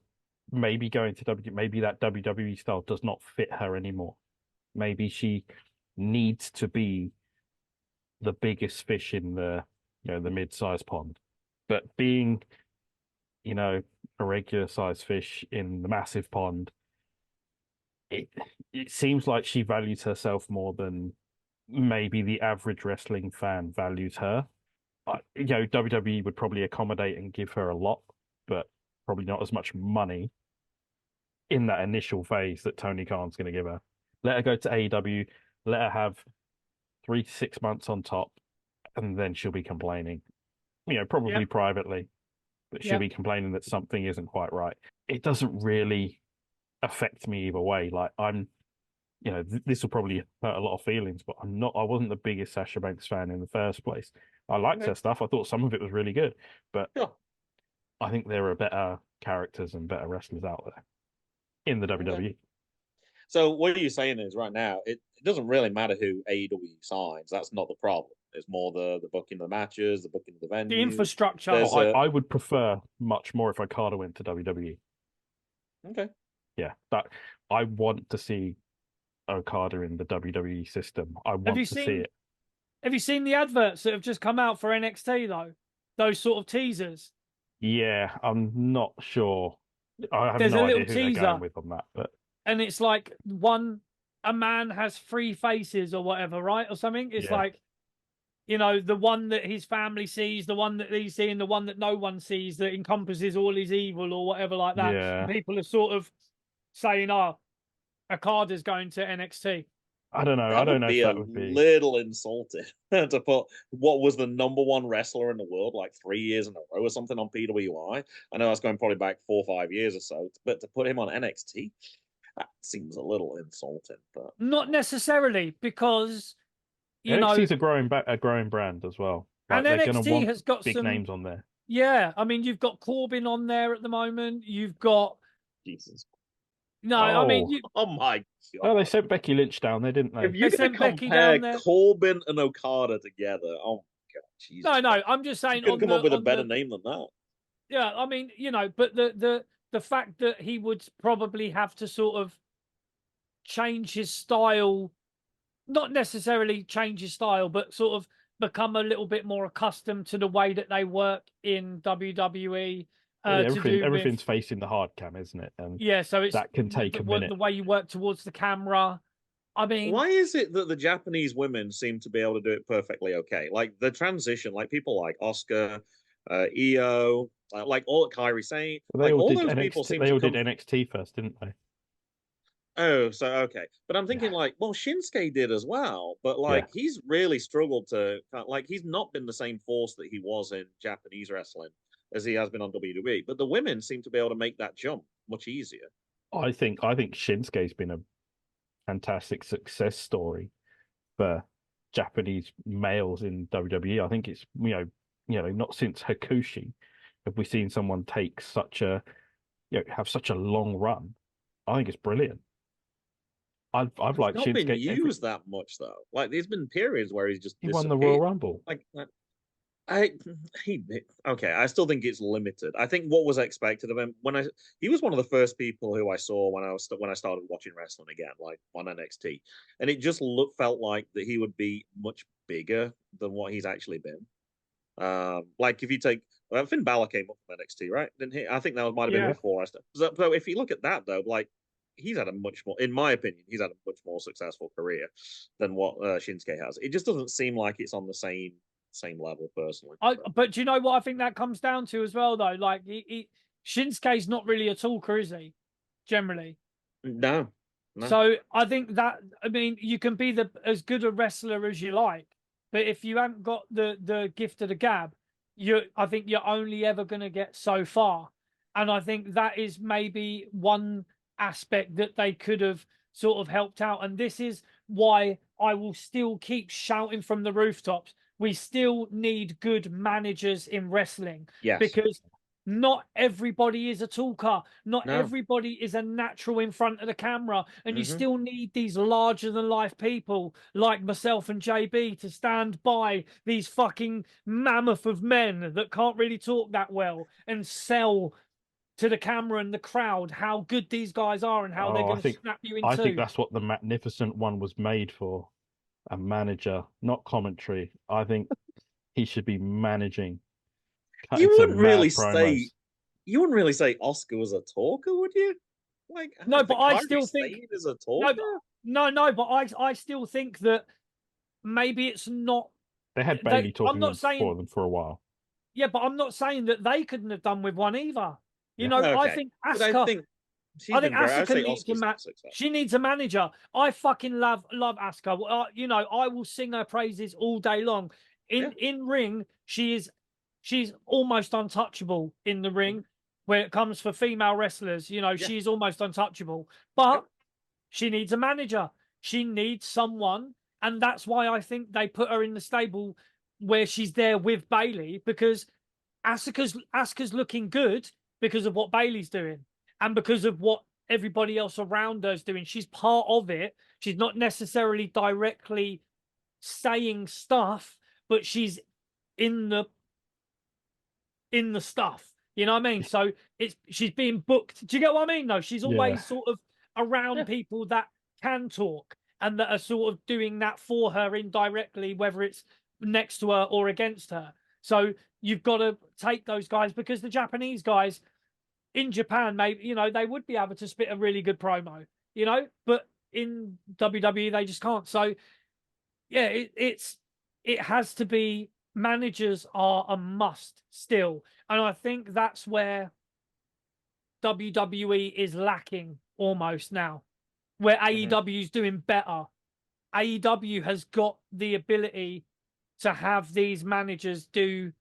maybe going to maybe that WWE style does not fit her anymore. Maybe she needs to be the biggest fish in the the mid-sized pond. But being, a regular sized fish in the massive pond, it seems like she values herself more than maybe the average wrestling fan values her. WWE would probably accommodate and give her a lot, but probably not as much money in that initial phase that Tony Khan's going to give her. Let her go to AEW, let her have 3 to 6 months on top, and then she'll be complaining. Probably privately, but she'll be complaining that something isn't quite right. It doesn't really affect me either way. Like this will probably hurt a lot of feelings, but I wasn't the biggest Sasha Banks fan in the first place. I liked her stuff. I thought some of it was really good, but I think there are better characters and better wrestlers out there in the WWE. So what are you saying is right now, it doesn't really matter who AEW signs. That's not the problem. It's more the booking of the matches, the booking of the venue, the infrastructure. I would prefer much more if Okada went to WWE. Okay. Yeah, I want to see Okada in the WWE system. I want to see it. Have you seen the adverts that have just come out for NXT though? Those sort of teasers. Yeah, I'm not sure. I have There's no a idea little who they're teaser, going with on that, but and it's like a man has 3 faces or whatever, right, or something. It's like, the one that his family sees, the one that he's seeing, the one that no one sees, that encompasses all his evil or whatever like that. Yeah. People are sort of saying, Okada's going to NXT. I don't know. I don't know if that would be little insulting to put what was the #1 wrestler in the world like 3 years in a row or something on PWI. I know that's going probably back 4 or 5 years or so, but to put him on NXT, that seems a little insulting. But not necessarily, because NXT's a growing brand as well. Like, and they're NXT going to want has got big some names on there. Yeah, I mean, you've got Corbin on there at the moment. You've got Jesus. No, I mean, oh my god! Oh, they sent Becky Lynch down there, didn't they? If you're going to compare Corbin and Okada together, oh my god, Jesus! No, I'm just saying. You could come up with a better name than that. Yeah, I mean, but the fact that he would probably have to sort of change his style, not necessarily change his style, but sort of become a little bit more accustomed to the way that they work in WWE. Everything's facing the hard cam, isn't it? And so it's that can take a minute. The way you work towards the camera. I mean, why is it that the Japanese women seem to be able to do it perfectly okay? Like the transition, like people like Asuka, Io, like all Kairi Sane, like all those people seem they all did NXT first, didn't they? Oh, so okay. But I'm thinking like, well, Shinsuke did as well, but like he's really struggled to like he's not been the same force that he was in Japanese wrestling as he has been on WWE. But the women seem to be able to make that jump much easier. I think Shinsuke's been a fantastic success story for Japanese males in WWE. I think it's not since Hakushi have we seen someone take such a have such a long run. I think it's brilliant. I've liked Shinsuke. Been used that much though. Like there's been periods where he won the Royal Rumble. I still think it's limited. I think what was expected of him he was one of the first people who I saw when I started watching wrestling again, like on NXT, and it just felt like that he would be much bigger than what he's actually been. Like if you take Finn Balor came up from NXT, right? Didn't he? I think that might have been Yeah. before. So if you look at that though, like he's had a much more, in my opinion, he's had a much more successful career than what Shinsuke has. It just doesn't seem like it's on the same level, personally. But do you know what I think that comes down to as well, though? Like, Shinsuke's not really a talker, is he? Generally. No. So I think that, I mean, you can be as good a wrestler as you like, but if you haven't got the gift of the gab, I think you're only ever going to get so far. And I think that is maybe one aspect that they could have sort of helped out. And this is why I will still keep shouting from the rooftops. We still need good managers in wrestling. Yes. Because not everybody is a talker. Not No. everybody is a natural in front of the camera. And you Mhm. still need these larger than life people like myself and JB to stand by these fucking mammoth of men that can't really talk that well and sell to the camera and the crowd how good these guys are and how they're going to snap you in I two. think that's what the Magnificent One was made for. A manager, not commentary. I think he should be managing. You wouldn't really promos. say Oscar was a talker, would you? Like, no, but I still think is a talker. No, but I still think that maybe it's not. They had Bailey talking I'm not saying, for them for a while. Yeah, but I'm not saying that they couldn't have done with one either. You know, Okay. I think Asuka. I think Asuka needs she needs a manager. I fucking love Asuka. You know, I will sing her praises all day long. In ring, she's almost untouchable in the ring. Where it comes for female wrestlers, you know, she's almost untouchable. But she needs a manager. She needs someone, and that's why I think they put her in the stable where she's there with Bailey, because Asuka's looking good because of what Bailey's doing and because of what everybody else around her is doing. She's part of it. She's not necessarily directly saying stuff, but she's in the stuff. You know what I mean? So she's being booked. Do you get what I mean? Though she's always sort of around people that can talk and that are sort of doing that for her indirectly, whether it's next to her or against her. So you've got to take those guys, because the Japanese guys in Japan, maybe, you know, they would be able to spit a really good promo, you know, but in WWE they just can't. So yeah, it has to be, managers are a must still. And I think that's where WWE is lacking almost now, where AEW is doing better. AEW has got the ability to have these managers do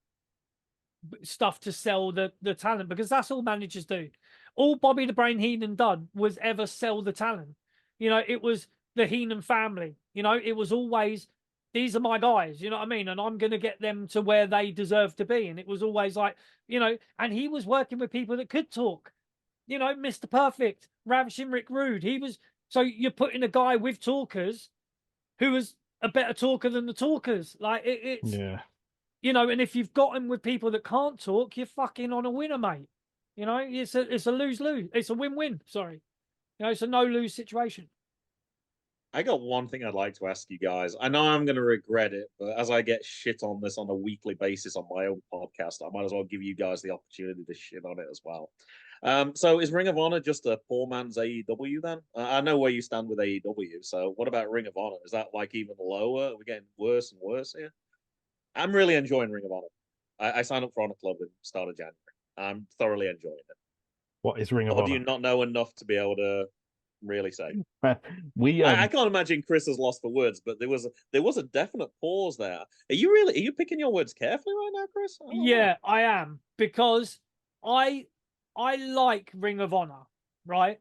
stuff to sell the talent, because that's all managers do. All Bobby the Brain Heenan done was ever sell the talent. You know, it was the Heenan family. You know, it was always, these are my guys, you know what I mean? And I'm going to get them to where they deserve to be. And it was always like, you know, and he was working with people that could talk. You know, Mr. Perfect, Ravishing Rick Rude. He was, so you're putting a guy with talkers who was a better talker than the talkers. Like, it's, you know, and if you've got him with people that can't talk, you're fucking on a winner, mate. You know, it's a lose-lose. It's a win-win, sorry. You know, it's a no-lose situation. I got one thing I'd like to ask you guys. I know I'm going to regret it, but as I get shit on this on a weekly basis on my own podcast, I might as well give you guys the opportunity to shit on it as well. So is Ring of Honor just a poor man's AEW then? I know where you stand with AEW. So what about Ring of Honor? Is that like even lower? We're getting worse and worse here. I'm really enjoying Ring of Honor. I signed up for Honor Club at the start of January. I'm thoroughly enjoying it. What is Ring of Honor? Or do you not know enough to be able to really say? I can't imagine Chris has lost for words, but there was a definite pause there. Are you picking your words carefully right now, Chris? Yeah, I am, because I like Ring of Honor, right?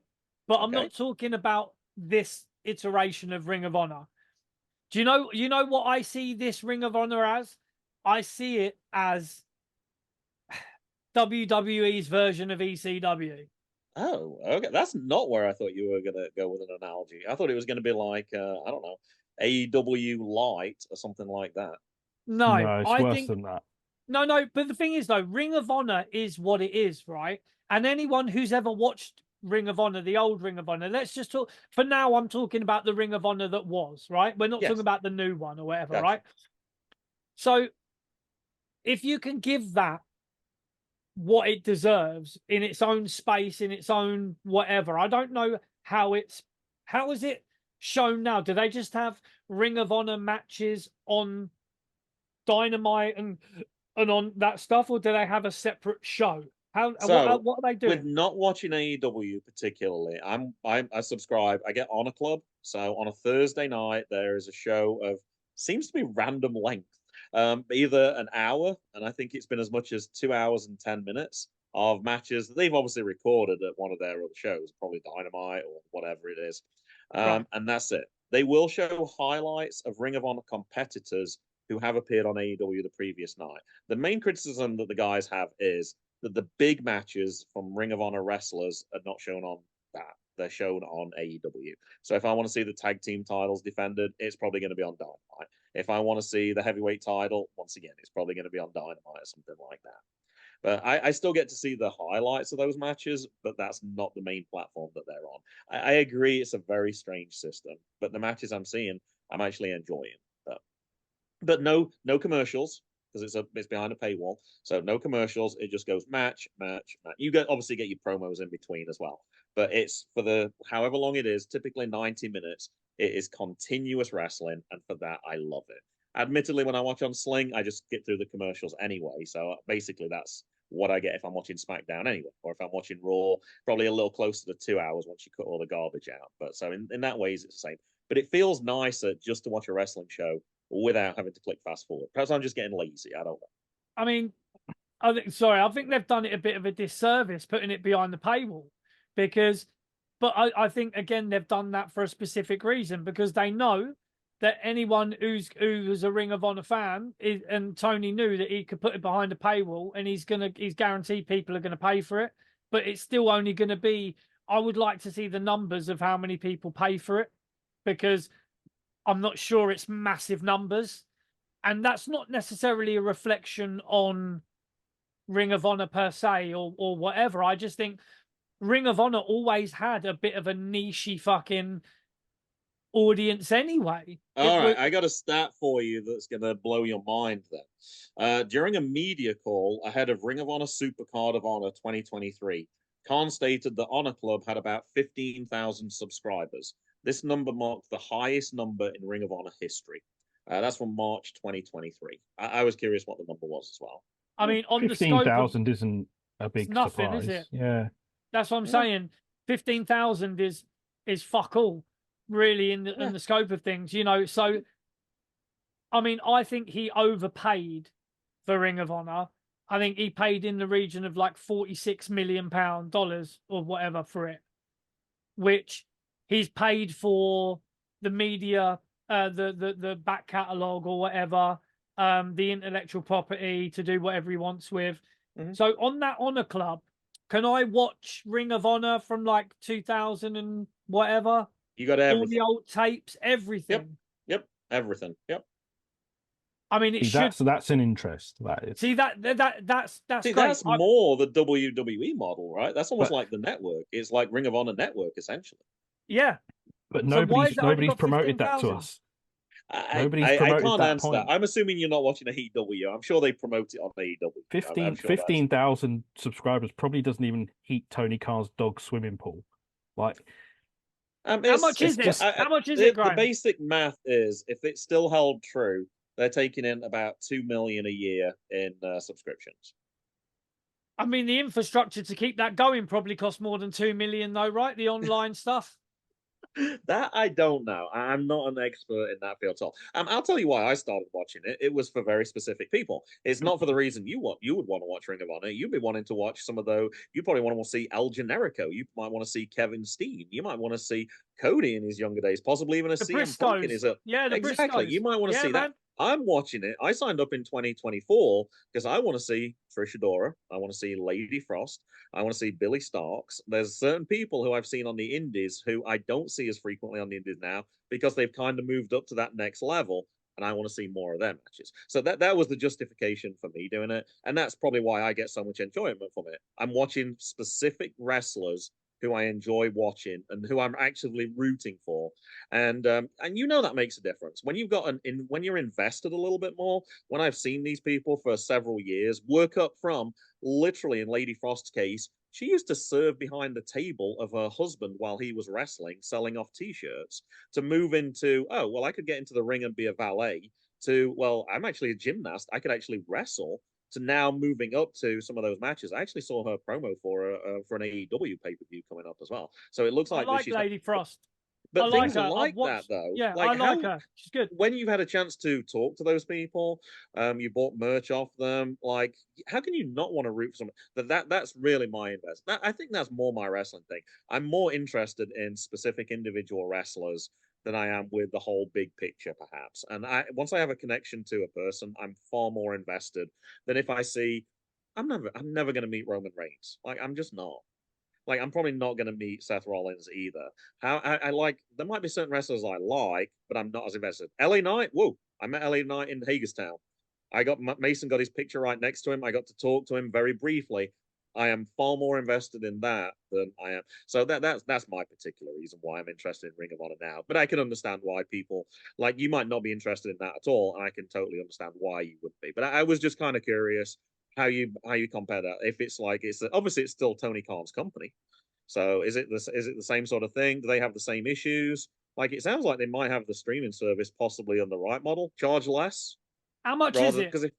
But I'm not talking about this iteration of Ring of Honor. Do you know what I see this Ring of Honor as? I see it as WWE's version of ECW. Oh, okay. That's not where I thought you were going to go with an analogy. I thought it was going to be like, I don't know, AEW Light or something like that. No, it's worse than that. No, but the thing is, though, Ring of Honor is what it is, right? And anyone who's ever watched Ring of Honor, the old Ring of Honor, let's just talk, for now, I'm talking about the Ring of Honor that was, right? We're not talking about the new one or whatever, right? So if you can give that what it deserves in its own space, in its own whatever. I don't know how is it shown now? Do they just have Ring of Honor matches on Dynamite and on that stuff, or do they have a separate show? So, what are they with doing? not watching AEW particularly, I subscribe. I get Honor Club. So on a Thursday night, there is a show of seems to be random length, either an hour, and I think it's been as much as 2 hours and 10 minutes of matches that they've obviously recorded at one of their other shows, probably Dynamite or whatever it is, Right. and that's it. They will show highlights of Ring of Honor competitors who have appeared on AEW the previous night. The main criticism that the guys have is that the big matches from Ring of Honor wrestlers are not shown on that. They're shown on AEW. So if I want to see the tag team titles defended, it's probably going to be on Dynamite. If I want to see the heavyweight title, once again, it's probably going to be on Dynamite or something like that. But I still get to see the highlights of those matches, but that's not the main platform that they're on. I agree it's a very strange system, but the matches I'm seeing, I'm actually enjoying. But no commercials, because it's behind a paywall. So no commercials. It just goes match. You obviously get your promos in between as well. But it's for the however long it is, typically 90 minutes. It is continuous wrestling, and for that I love it. Admittedly, when I watch on Sling, I just get through the commercials anyway. So basically, that's what I get if I'm watching SmackDown anyway, or if I'm watching Raw, probably a little closer to 2 hours once you cut all the garbage out. But so in that way, it's the same. But it feels nicer just to watch a wrestling show without having to click fast forward. Perhaps I'm just getting lazy. I don't know. I mean, I think they've done it a bit of a disservice putting it behind the paywall, because, but I think again they've done that for a specific reason, because they know that anyone who's a Ring of Honor fan and Tony knew that he could put it behind a paywall and he's guaranteed people are gonna pay for it, but it's still only gonna be. I would like to see the numbers of how many people pay for it, because I'm not sure it's massive numbers. And that's not necessarily a reflection on Ring of Honor per se or whatever. I just think Ring of Honor always had a bit of a nichey fucking audience anyway. All right, I got a stat for you that's going to blow your mind then. During a media call ahead of Ring of Honor Supercard of Honor 2023, Khan stated that Honor Club had about 15,000 subscribers. This number marked the highest number in Ring of Honor history. That's from March 2023. I was curious what the number was as well. I mean, on the scope 15,000 isn't a big nothing, surprise. is it? Yeah. That's what I'm saying. 15,000 is fuck all, really, in the scope of things, you know. So, I mean, I think he overpaid for Ring of Honor. I think he paid in the region of like $46 million or whatever for it, which he's paid for the media, the back catalogue or whatever, the intellectual property to do whatever he wants with. Mm-hmm. So on that Honor Club, can I watch Ring of Honor from like 2000 and whatever? You got everything. All the old tapes, everything. Yep, everything. Yep. I mean, That's an interest. That is. See that's See, great. that's more the WWE model, right? That's almost like the network. It's like Ring of Honor Network, essentially. Yeah. But So nobody's promoted that to us. I can't answer that. I'm assuming you're not watching AEW. I'm sure they promote it on AEW. 15,000 subscribers probably doesn't even heat Tony Khan's dog swimming pool. Like, how much is it? How much is it, Graham? The basic math is, if it's still held true, they're taking in about $2 million a year in subscriptions. I mean, the infrastructure to keep that going probably costs more than $2 million, though, right? The online stuff. That I don't know. I'm not an expert in that field at all. I'll tell you why I started watching it. It was for very specific people. It's not for the reason you would want to watch Ring of Honor. You'd be wanting to watch some of those. You probably want to see El Generico. You might want to see Kevin Steen. You might want to see Cody in his younger days, possibly even a CM Punk in his. The exactly. Briscoes. You might want to see that. I'm watching it. I signed up in 2024 because I want to see Trish Adora. I want to see Lady Frost. I want to see Billy Starks. There's certain people who I've seen on the indies who I don't see as frequently on the indies now because they've kind of moved up to that next level, and I want to see more of their matches. So that was the justification for me doing it, and that's probably why I get so much enjoyment from it. I'm watching specific wrestlers who I enjoy watching and who I'm actively rooting for. And that makes a difference when you've got when you're invested a little bit more. When I've seen these people for several years work up from, literally in Lady Frost's case, she used to serve behind the table of her husband while he was wrestling, selling off t-shirts, to move into, oh, well, I could get into the ring and be a valet, to, well, I'm actually a gymnast, I could actually wrestle, to now moving up to some of those matches. I actually saw her promo for an AEW pay-per-view coming up as well. So it looks I like like she's Lady Frost. I but like things her. like I've watched. that, though, Yeah, like I like how her. She's good. when you've had a chance to talk to those people, you bought merch off them. Like, how can you not want to root for someone? That's really my invest. I think that's more my wrestling thing. I'm more interested in specific individual wrestlers than I am with the whole big picture, perhaps. And once I have a connection to a person, I'm far more invested than if I see. I'm never going to meet Roman Reigns. Like, I'm just not. Like, I'm probably not going to meet Seth Rollins either. How I like, there might be certain wrestlers I like, but I'm not as invested. LA Knight, whoa, I met LA Knight in Hagerstown. Mason got his picture right next to him. I got to talk to him very briefly. I am far more invested in that than I am. So that's my particular reason why I'm interested in Ring of Honor now. But I can understand why people, like, you might not be interested in that at all, and I can totally understand why you would be. But I was just kind of curious how you compare that. If it's like, it's obviously it's still Tony Khan's company, so is it the same sort of thing? Do they have the same issues? Like, it sounds like they might have the streaming service possibly on the right model, charge less, How much is rather it? because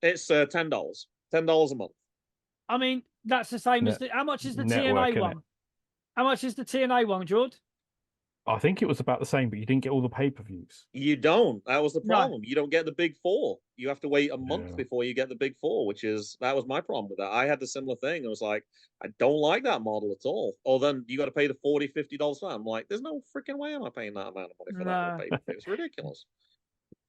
it's $10 a month. I mean, that's the same as how much is the TNA Network, one? How much is the TNA one, George? I think it was about the same, but you didn't get all the pay-per-views. You don't. That was the No. problem. You don't get the big four. You have to wait a month Yeah. before you get the big four, that was my problem with that. I had the similar thing. I was like, I don't like that model at all. Or then you got to pay the $40, $50 for that. I'm like, there's no freaking way am I paying that amount of money for that on No. pay-per-view. It's ridiculous.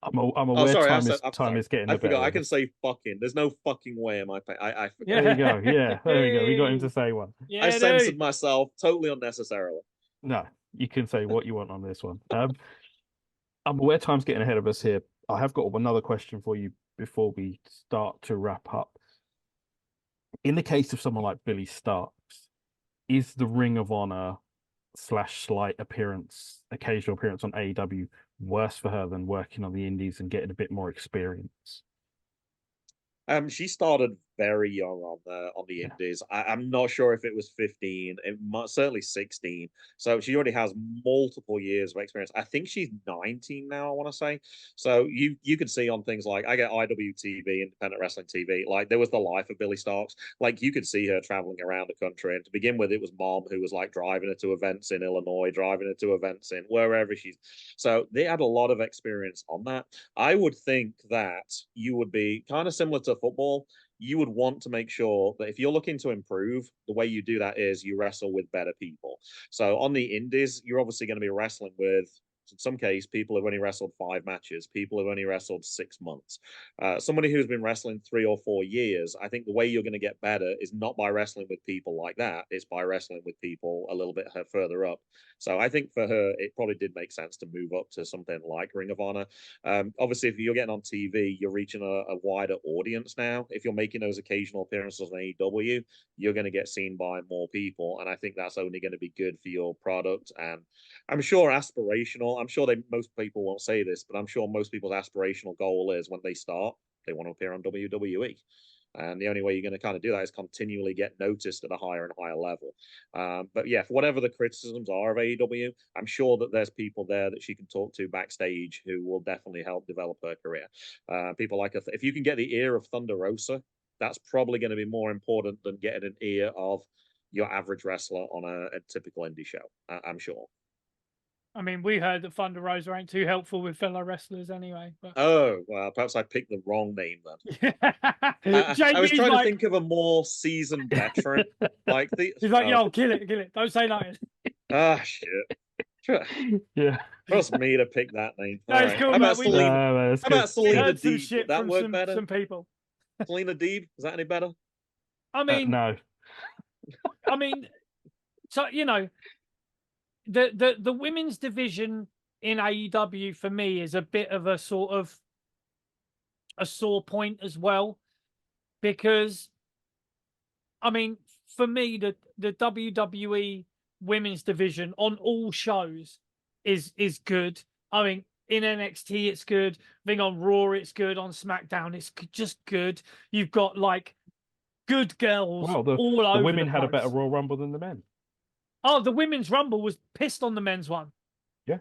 I'm Oh, aware sorry, time I'm sorry. is getting I the better forgot. I of can us. say fucking. There's no fucking way am I paying. I forgot. Yeah. There you go. Yeah, there we go. We got him to say one. Yeah, I censored dude. myself totally unnecessarily. No, you can say what you want on this one. I'm aware time's getting ahead of us here. I have got another question for you before we start to wrap up. In the case of someone like Billy Starks, is the Ring of Honor / slight appearance, occasional appearance on AEW worse for her than working on the indies and getting a bit more experience? She started very young on the indies. I'm not sure if it was 15. It might certainly 16. So she already has multiple years of experience. I think she's 19 now, I want to say. So you can see on things like, I get IWTV, Independent Wrestling TV, like there was the life of Billy Starks. Like, you could see her traveling around the country, and to begin with, it was mom who was like driving her to events in Illinois, driving her to events in wherever she's. So they had a lot of experience on that. I would think that you would be kind of similar to football. You would want to make sure that if you're looking to improve, the way you do that is you wrestle with better people. So on the indies, you're obviously going to be wrestling with, in some case, people who've only wrestled 5 matches, people who've only wrestled 6 months. Somebody who's been wrestling 3 or 4 years, I think the way you're going to get better is not by wrestling with people like that. It's by wrestling with people a little bit further up. So I think for her, it probably did make sense to move up to something like Ring of Honor. Obviously, if you're getting on TV, you're reaching a wider audience now. If you're making those occasional appearances on AEW, you're going to get seen by more people. And I think that's only going to be good for your product. And I'm sure aspirational, I'm sure most people won't say this, but I'm sure most people's aspirational goal is when they start, they want to appear on WWE. And the only way you're going to kind of do that is continually get noticed at a higher and higher level. But yeah, for whatever the criticisms are of AEW, I'm sure that there's people there that she can talk to backstage who will definitely help develop her career. People like, if you can get the ear of Thunder Rosa, that's probably going to be more important than getting an ear of your average wrestler on a typical indie show, I'm sure. I mean, we heard that Thunder Rosa ain't too helpful with fellow wrestlers anyway. But... Oh, well, perhaps I picked the wrong name then. I was trying to think of a more seasoned veteran. He's like, yo, kill it. Don't say nothing. Ah, shit. Yeah. Trust me to pick that name. No, it's cool, man. How about Selena Deeb? Would that work better? Some people. Selena Deeb, is that any better? I mean, no. I mean, so the women's division in AEW for me is a bit of a sort of a sore point as well, because I mean, for me, the WWE women's division on all shows is good. I mean, in NXT it's good. I think on Raw it's good. On SmackDown it's just good. You've got like good girls Well, all the over women the had a better place. Royal Rumble than the men. Oh, the women's Rumble was pissed on the men's one.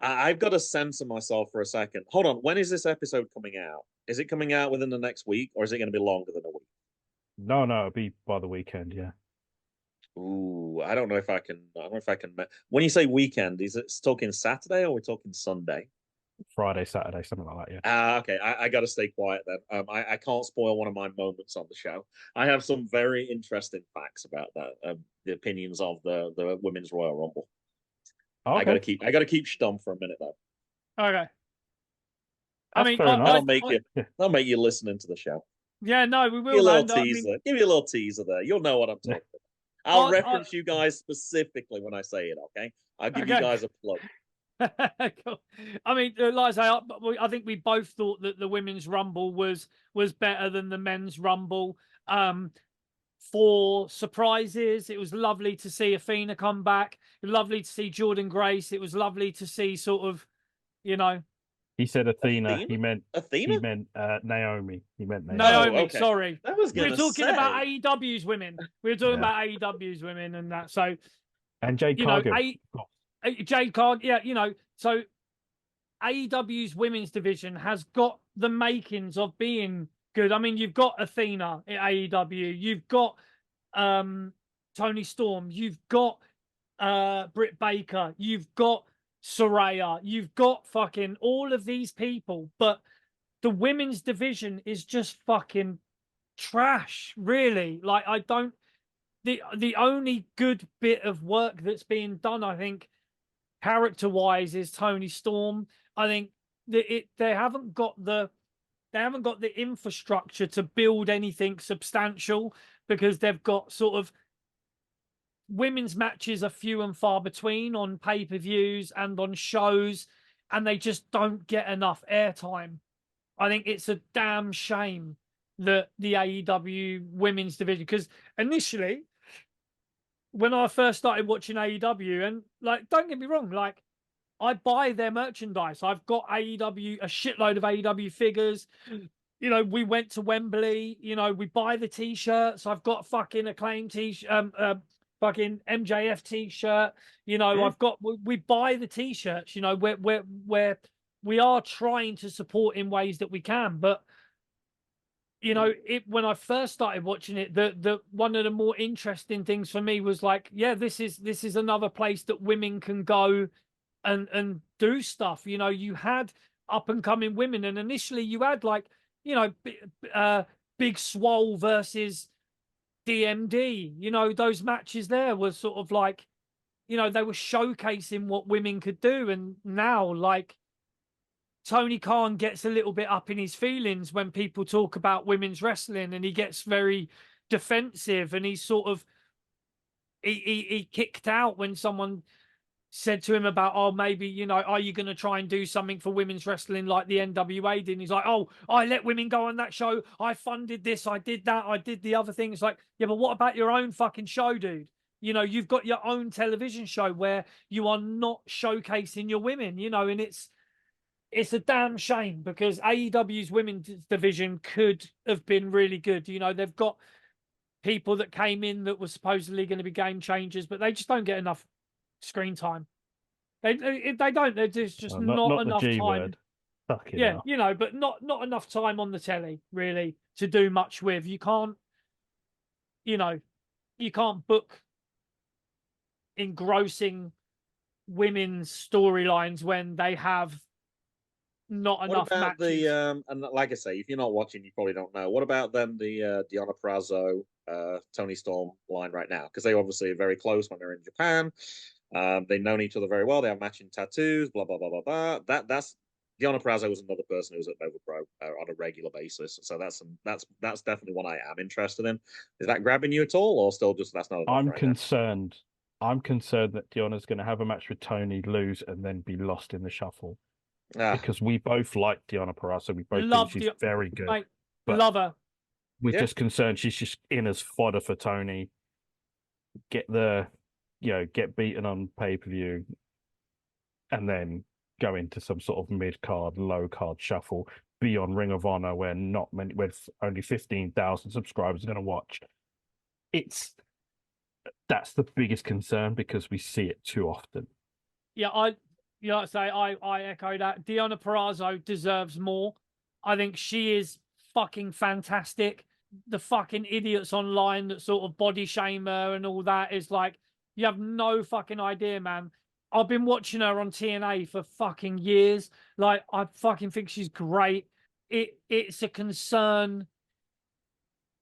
I've got to censor myself for a second. Hold on. When is this episode coming out? Is it coming out within the next week, or is it going to be longer than a week? No, it'll be by the weekend. Yeah, Ooh, I don't know if I can. I don't know if I can. When you say weekend, is it talking Saturday or we're talking Sunday? Friday, Saturday, something like that. Yeah. Okay. I got to stay quiet then. I can't spoil one of my moments on the show. I have some very interesting facts about that. The opinions of the women's Royal Rumble. Okay. I gotta keep stum for a minute though. Okay. That's fair enough. That'll make you listen into the show. Yeah, no, we Give you will. a little Man. teaser. Give you a little teaser there. You'll know what I'm talking about. I'll reference you guys specifically when I say it. Okay, I'll give you guys a plug. Cool. I mean, like I say, I think we both thought that the women's Rumble was better than the men's Rumble. For surprises, it was lovely to see Athena come back. Lovely to see Jordan Grace. It was lovely to see sort of, you know. He said Athena. He meant Athena. He meant Naomi. He meant Naomi. Naomi. Oh, okay. Sorry, I was we were gonna talking say. about AEW's women. We were talking about AEW's women and that. So, and Jade Cargill. Jade Cargill. Yeah, you know. So AEW's women's division has got the makings of being good. I mean, you've got Athena at AEW. You've got Tony Storm. You've got Britt Baker. You've got Saraya. You've got fucking all of these people. But the women's division is just fucking trash, really. Like, I don't... The only good bit of work that's being done, I think, character-wise, is Tony Storm. I think that they haven't got the infrastructure to build anything substantial, because they've got sort of women's matches are few and far between on pay-per-views and on shows, and they just don't get enough airtime. I think it's a damn shame that the AEW women's division, because initially when I first started watching AEW, and like, don't get me wrong, like, I buy their merchandise. I've got AEW, a shitload of AEW figures. You know, we went to Wembley. You know, we buy the t-shirts. I've got fucking Acclaim t-shirt, fucking MJF t-shirt. You know, we buy the t-shirts. You know, we are trying to support in ways that we can. But you know, when I first started watching it, the one of the more interesting things for me was like, yeah, this is another place that women can go and do stuff. You know, you had up and coming women, and initially you had, like, you know, Big Swole versus DMD. You know, those matches there were sort of like, you know, they were showcasing what women could do. And now, like, Tony Khan gets a little bit up in his feelings when people talk about women's wrestling, and he gets very defensive, and he's sort of he kicked out when someone said to him about, oh, maybe, you know, are you going to try and do something for women's wrestling like the NWA did? And he's like, oh, I let women go on that show. I funded this. I did that. I did the other thing. It's like, yeah, but what about your own fucking show, dude? You know, you've got your own television show where you are not showcasing your women, you know, and it's a damn shame, because AEW's women's division could have been really good. You know, they've got people that came in that were supposedly going to be game changers, but they just don't get enough screen time. They don't. There's just not enough the G time. Word. Yeah, hell. you know, but not enough time on the telly really to do much with. You can't, you know, you can't book engrossing women's storylines when they have not enough about matches. and like I say, if you're not watching, you probably don't know. What about them, the Deonna Purrazzo, Tony Storm line right now? Because they obviously are very close when they're in Japan. They've known each other very well. They have matching tattoos. Blah blah blah blah blah. That's Deonna Purrazzo was another person who's at Nova Pro on a regular basis. So that's definitely one I am interested in. Is that grabbing you at all, or still just that's not enough? I'm concerned. I'm concerned that Deonna's going to have a match with Tony, lose, and then be lost in the shuffle. Because we both like Deonna Purrazzo. We both think she's very good. Mate, but love her. We're just concerned she's just in as fodder for Tony. get get beaten on pay-per-view, and then go into some sort of mid-card, low-card shuffle, be on Ring of Honor where not many, where only 15,000 subscribers are going to watch. That's the biggest concern because we see it too often. Yeah, I echo that. Deonna Purrazzo deserves more. I think she is fucking fantastic. The fucking idiots online that sort of body shame her and all that is like, you have no fucking idea, man. I've been watching her on TNA for fucking years. Like, I fucking think she's great. It's a concern.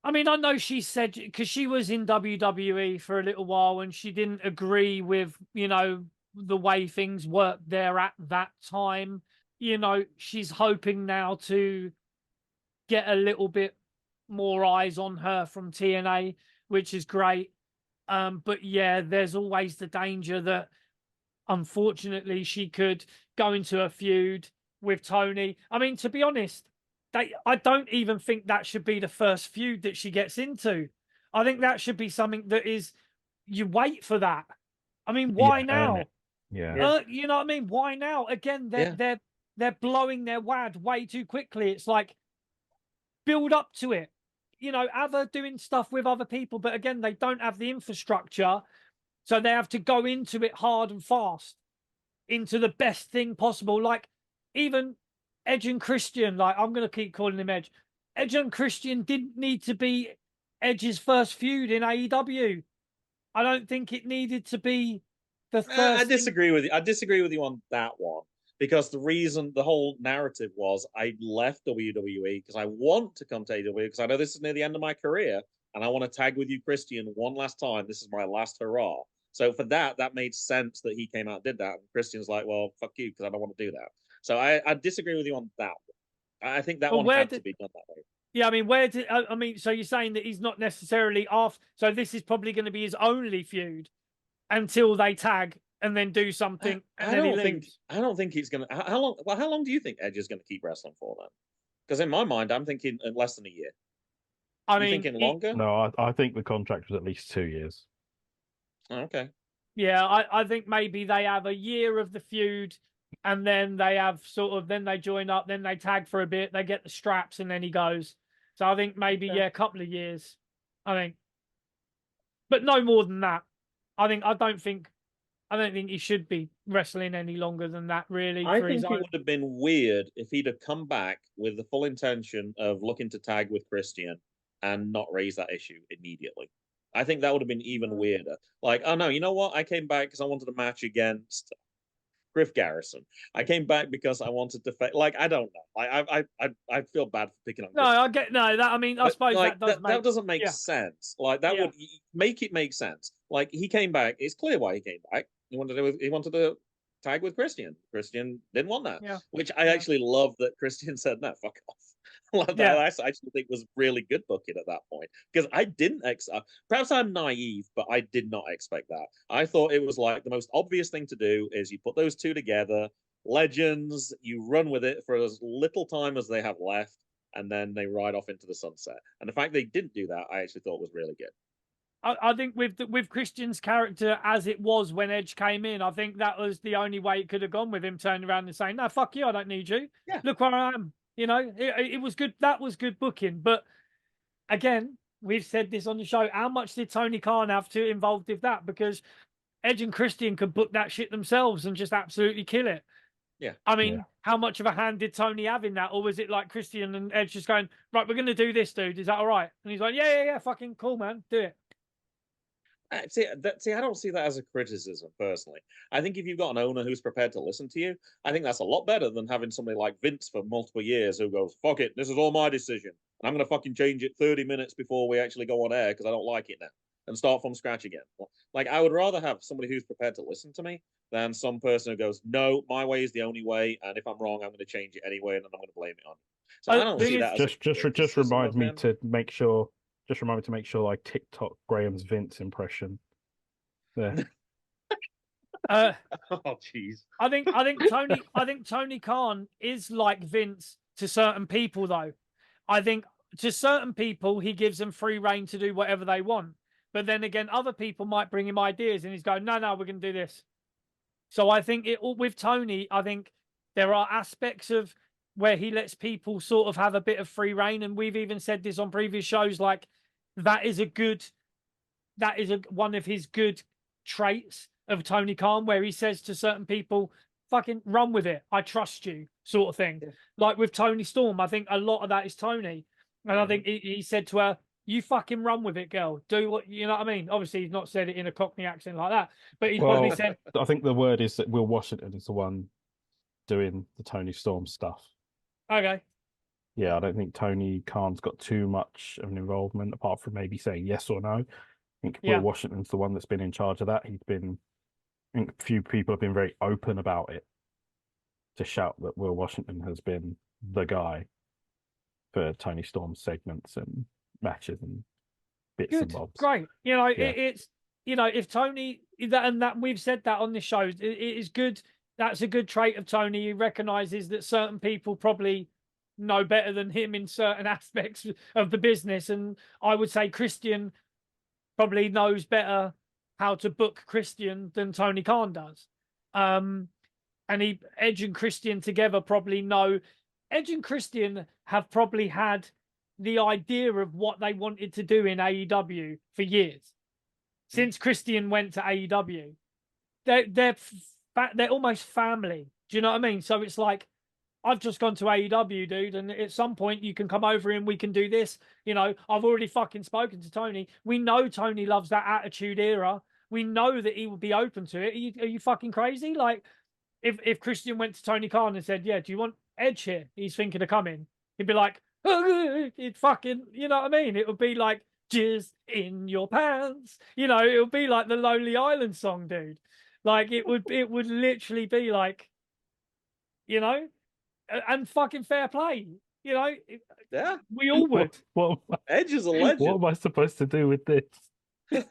I mean, I know she said, because she was in WWE for a little while and she didn't agree with, the way things worked there at that time. She's hoping now to get a little bit more eyes on her from TNA, which is great. But yeah, there's always the danger that unfortunately she could go into a feud with Tony. I mean, to be honest, I don't even think that should be the first feud that she gets into. I think that should be something that is, you wait for that. I mean, why now? Yeah. You know what I mean? Why now? Again, they're blowing their wad way too quickly. It's like, build up to it. Have her doing stuff with other people, but again, they don't have the infrastructure, so they have to go into it hard and fast, into the best thing possible. Like, even Edge and Christian, like, I'm going to keep calling him Edge. Edge and Christian didn't need to be Edge's first feud in AEW. I don't think it needed to be the first. I disagree with you. I disagree with you on that one because the whole narrative was I left WWE because I want to come to AEW because I know this is near the end of my career and I want to tag with you, Christian, one last time. This is my last hurrah. So for that made sense that he came out and did that. And Christian's like, well, fuck you, because I don't want to do that. So I disagree with you on that one. I think that one had to be done that way. Yeah, I mean, so you're saying that he's not necessarily off. So this is probably going to be his only feud until they tag and then do something. I don't think he's going to. How long? Well, how long do you think Edge is going to keep wrestling for then? Because in my mind, I'm thinking less than a year. Thinking longer? No, I think the contract was at least 2 years. Oh, okay. Yeah, I think maybe they have a year of the feud, and then they have then they join up, then they tag for a bit, they get the straps, and then he goes. So I think maybe a couple of years. I think, but no more than that. I don't think he should be wrestling any longer than that. Really, I think it would have been weird if he'd have come back with the full intention of looking to tag with Christian and not raise that issue immediately. I think that would have been even weirder. Like, oh no, you know what? I came back because I wanted a match against Griff Garrison. I came back because I wanted to I don't know. I feel bad for picking on. No, I get that. I mean, I suppose that doesn't make sense. Like that would make it make sense. Like he came back. It's clear why he came back. He wanted to tag with Christian. Christian didn't want that. Yeah. Which I actually love that Christian said, no, fuck off. Like that, I actually think was really good booking at that point because I didn't perhaps I'm naive, but I did not expect that. I thought it was like the most obvious thing to do is you put those two together, legends, you run with it for as little time as they have left, and then they ride off into the sunset. And the fact they didn't do that, I actually thought was really good. I think with Christian's character as it was when Edge came in, I think that was the only way it could have gone, with him turning around and saying, "No, fuck you, I don't need you. Yeah. Look where I am." It was good. That was good booking. But again, we've said this on the show. How much did Tony Khan have to involved with that? Because Edge and Christian could book that shit themselves and just absolutely kill it. Yeah. I mean, how much of a hand did Tony have in that? Or was it like Christian and Edge just going, right, we're going to do this, dude. Is that all right? And he's like, yeah, fucking cool, man. Do it. See, I don't see that as a criticism personally. I think if you've got an owner who's prepared to listen to you, I think that's a lot better than having somebody like Vince for multiple years who goes, fuck it, this is all my decision. And I'm going to fucking change it 30 minutes before we actually go on air because I don't like it now and start from scratch again. Like, I would rather have somebody who's prepared to listen to me than some person who goes, no, my way is the only way. And if I'm wrong, I'm going to change it anyway. And then I'm going to blame it on you. So I don't see that just remind me to make sure. Just remind me to make sure I TikTok Graham's Vince impression. There. Oh jeez. I think Tony Khan is like Vince to certain people, though. I think to certain people he gives them free reign to do whatever they want. But then again, other people might bring him ideas, and he's going, no, we're going to do this. So I think with Tony, I think there are aspects of where he lets people sort of have a bit of free reign, and we've even said this on previous shows. Like that is one of his good traits of Tony Khan, where he says to certain people, "Fucking run with it. I trust you," sort of thing. Yeah. Like with Tony Storm, I think a lot of that is Tony, and I think he said to her, "You fucking run with it, girl. Do what you know what I mean." Obviously, he's not said it in a Cockney accent like that, but he's probably said. I think the word is that Will Washington is the one doing the Tony Storm stuff. Okay. Yeah, I don't think Tony Khan's got too much of an involvement apart from maybe saying yes or no. I think Will Washington's the one that's been in charge of that. I think a few people have been very open about it to shout that Will Washington has been the guy for Tony Storm's segments and matches and bits and bobs. Great. It's if Tony that we've said that on this show, it is good. That's a good trait of Tony. He recognizes that certain people probably know better than him in certain aspects of the business. And I would say Christian probably knows better how to book Christian than Tony Khan does. And Edge and Christian together probably know. Edge and Christian have probably had the idea of what they wanted to do in AEW for years. Since Christian went to AEW, they're almost family. Do you know what I mean? So it's like, I've just gone to AEW, dude, and at some point you can come over and we can do this. I've already fucking spoken to Tony. We know Tony loves that Attitude Era. We know that he would be open to it. Are you fucking crazy? Like, if Christian went to Tony Khan and said, yeah, do you want Edge here? He's thinking of coming. He'd be like, he'd fucking, you know what I mean? It would be like, jizz in your pants. It would be like the Lonely Island song, dude. Like, it would literally be like, and fucking fair play, Yeah, we all would. What Edge is a legend. What am I supposed to do with this?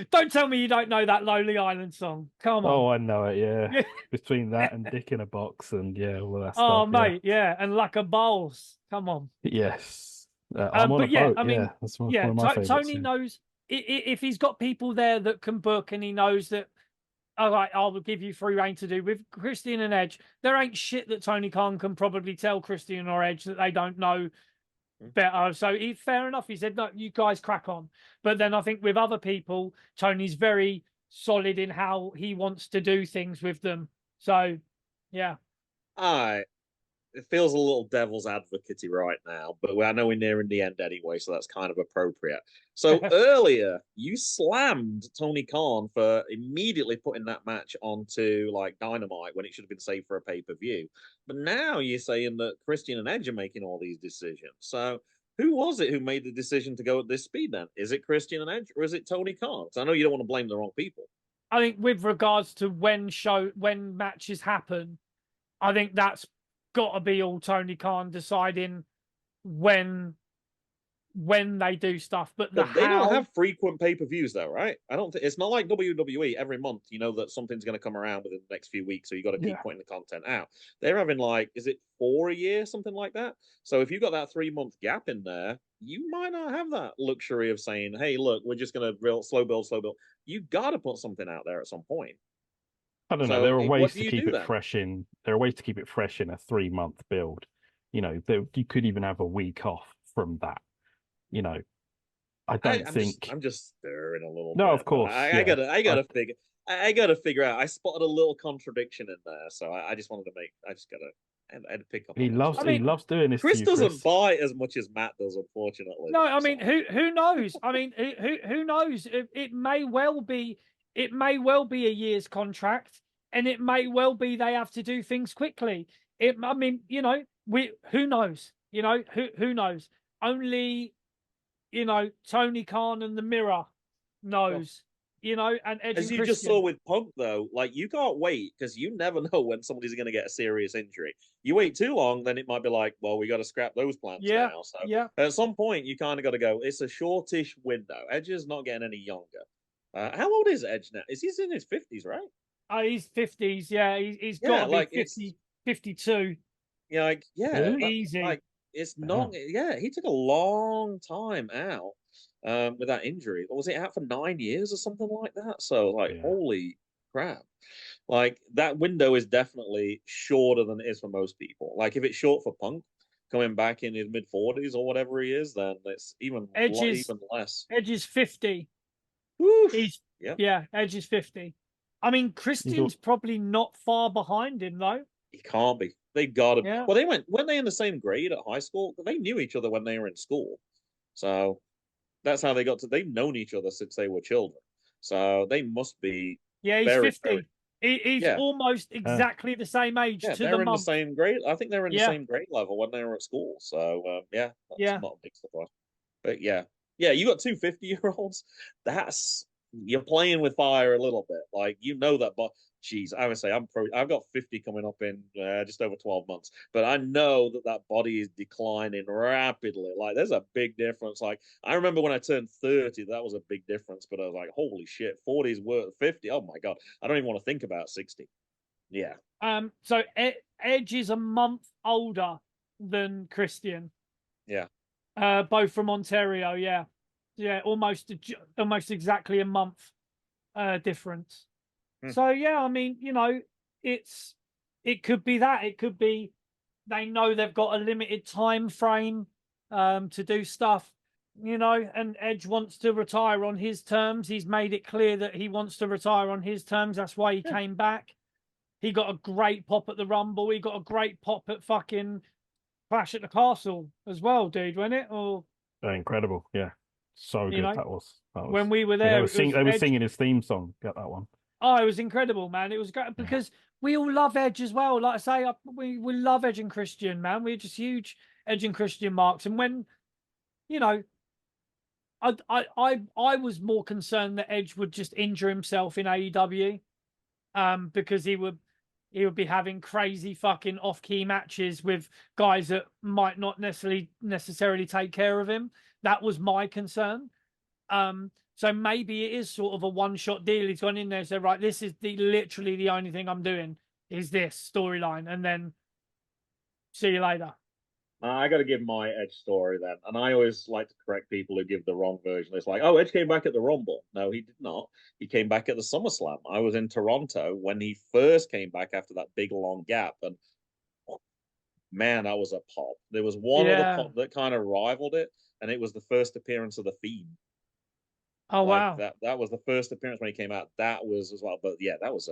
Don't tell me you don't know that Lonely Island song. Come on. Oh, I know it. Yeah, between that and Dick in a Box and all that stuff. Oh, mate, yeah, and Like a Bowls. Come on. Yes, I'm on a boat. I mean, that's one of my favorites. Tony knows if he's got people there that can book, and he knows that. All right, I will give you free reign to do with Christian and Edge. There ain't shit that Tony Khan can probably tell Christian or Edge that they don't know better. So fair enough. He said, no, you guys crack on. But then I think with other people, Tony's very solid in how he wants to do things with them. So, yeah. It feels a little devil's advocate-y right now, but I know we're nearing the end anyway, so that's kind of appropriate. So earlier, you slammed Tony Khan for immediately putting that match onto like Dynamite when it should have been saved for a pay-per-view. But now you're saying that Christian and Edge are making all these decisions. So who was it who made the decision to go at this speed then? Is it Christian and Edge or is it Tony Khan? Because I know you don't want to blame the wrong people. I think with regards to when matches happen, I think that's got to be all Tony Khan deciding when they do stuff. But they don't have frequent pay-per-views though, right? I don't think it's not like WWE every month. You know that something's going to come around within the next few weeks, so you got to keep putting the content out. They're having like, is it 4 a year, something like that? So if you've got that 3-month gap in there, you might not have that luxury of saying, "Hey, look, we're just going to slow build." You got to put something out there at some point. I don't know. There are ways to keep it fresh in. There are ways to keep it fresh in a 3-month build. You could even have a week off from that. I don't think. I'm just stirring a little. No, bit, of course. I gotta figure out. I spotted a little contradiction in there, so I just wanted to make. I had to pick up. He loves doing this. Chris doesn't bite as much as Matt does, unfortunately. No, I mean, who knows? I mean, who knows? It may well be. It may well be a year's contract, and it may well be they have to do things quickly. Who knows? Who knows? Only, Tony Khan and the Mirror knows. And Edge as and you just saw with Punk, though, like you can't wait because you never know when somebody's going to get a serious injury. You wait too long, then it might be like, well, we got to scrap those plans now. So at some point, you kind of got to go. It's a shortish window. Edge is not getting any younger. How old is Edge now? He's in his 50s, right? He's 50s. Yeah, he's got to be 50, 52. Yeah, easy. It's not. Yeah, he took a long time out. with that injury. Or was it out for 9 years or something like that? So like, Yeah. holy crap. Like that window is definitely shorter than it is for most people. Like if it's short for Punk coming back in his mid-40s or whatever he is, then it's even even less. Edge is 50. Oof. He's Yeah. yeah, Edge is 50. I mean, Christian's probably not far behind him though. He can't be. They got to. Yeah. Well, weren't they in the same grade at high school? They knew each other when they were in school, so that's how they got to. They've known each other since they were children, so they must be. Yeah, he's very, 50. very, He's yeah, almost exactly the same age yeah. to They're the in the month. same grade. I think they're in the Yeah. same grade level when they were at school. So yeah, that's Yeah. not a big surprise. But yeah, you got two 50-year-olds. That's you're playing with fire a little bit. Like that, but geez, I would say I've got 50 coming up in just over 12 months, but I know that body is declining rapidly. Like there's a big difference. Like I remember when I turned 30, that was a big difference. But I was like, holy shit, 40 is worth 50. Oh my god, I don't even want to think about 60. Yeah. So Edge is a month older than Christian. Yeah. Both from Ontario. Yeah. Yeah. Almost exactly a month difference. So yeah, I mean, it could be that. It could be they know they've got a limited time frame to do stuff, and Edge wants to retire on his terms. He's made it clear that he wants to retire on his terms. That's why he came back. He got a great pop at the Rumble. He got a great pop at fucking Clash at the Castle as well, dude, wasn't it? Or incredible, yeah, so good. That was when we were there. They were singing his theme song. Got that one. Oh, it was incredible, man. It was great because we all love Edge as well. Like I say, we love Edge and Christian, man. We're just huge Edge and Christian marks. And when, I was more concerned that Edge would just injure himself in AEW, because he would be having crazy fucking off-key matches with guys that might not necessarily take care of him. That was my concern. So maybe it is sort of a one-shot deal. He's gone in there and said, right, this is literally the only thing I'm doing is this storyline, and then see you later. I got to give my Edge story then. And I always like to correct people who give the wrong version. It's like, oh, Edge came back at the Rumble. No, he did not. He came back at the SummerSlam. I was in Toronto when he first came back after that big, long gap. And man, that was a pop. There was one other pop that kind of rivaled it. And it was the first appearance of The Fiend. Oh, like wow. that was the first appearance when he came out. That was as well. But yeah, that was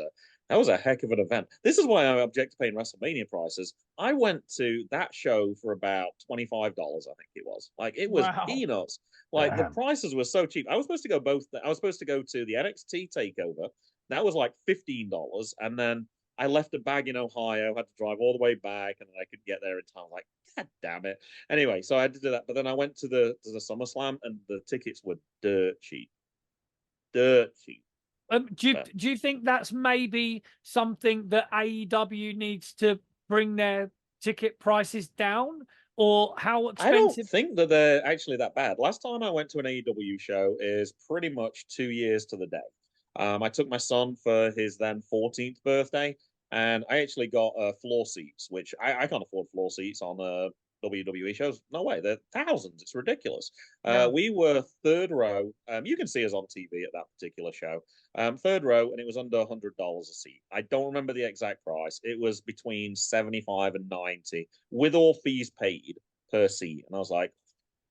a heck of an event. This is why I object to paying WrestleMania prices. I went to that show for about $25, I think it was. Like it was peanuts. Like the prices were so cheap. I was supposed to go I was supposed to go to the NXT takeover. That was like $15, and then I left a bag in Ohio, had to drive all the way back, and then I could get there in time. Like, God damn it. Anyway, so I had to do that. But then I went to the SummerSlam, and the tickets were dirt cheap. Dirt cheap. Do you think that's maybe something that AEW needs to bring their ticket prices down? Or how expensive? I don't think that they're actually that bad. Last time I went to an AEW show is pretty much 2 years to the day. I took my son for his then 14th birthday, and I actually got floor seats, which I can't afford floor seats on WWE shows. No way, they're thousands. It's ridiculous. We were third row. You can see us on TV at that particular show. Third row, and it was under $100 a seat. I don't remember the exact price. It was between 75 and 90, with all fees paid per seat. And I was like,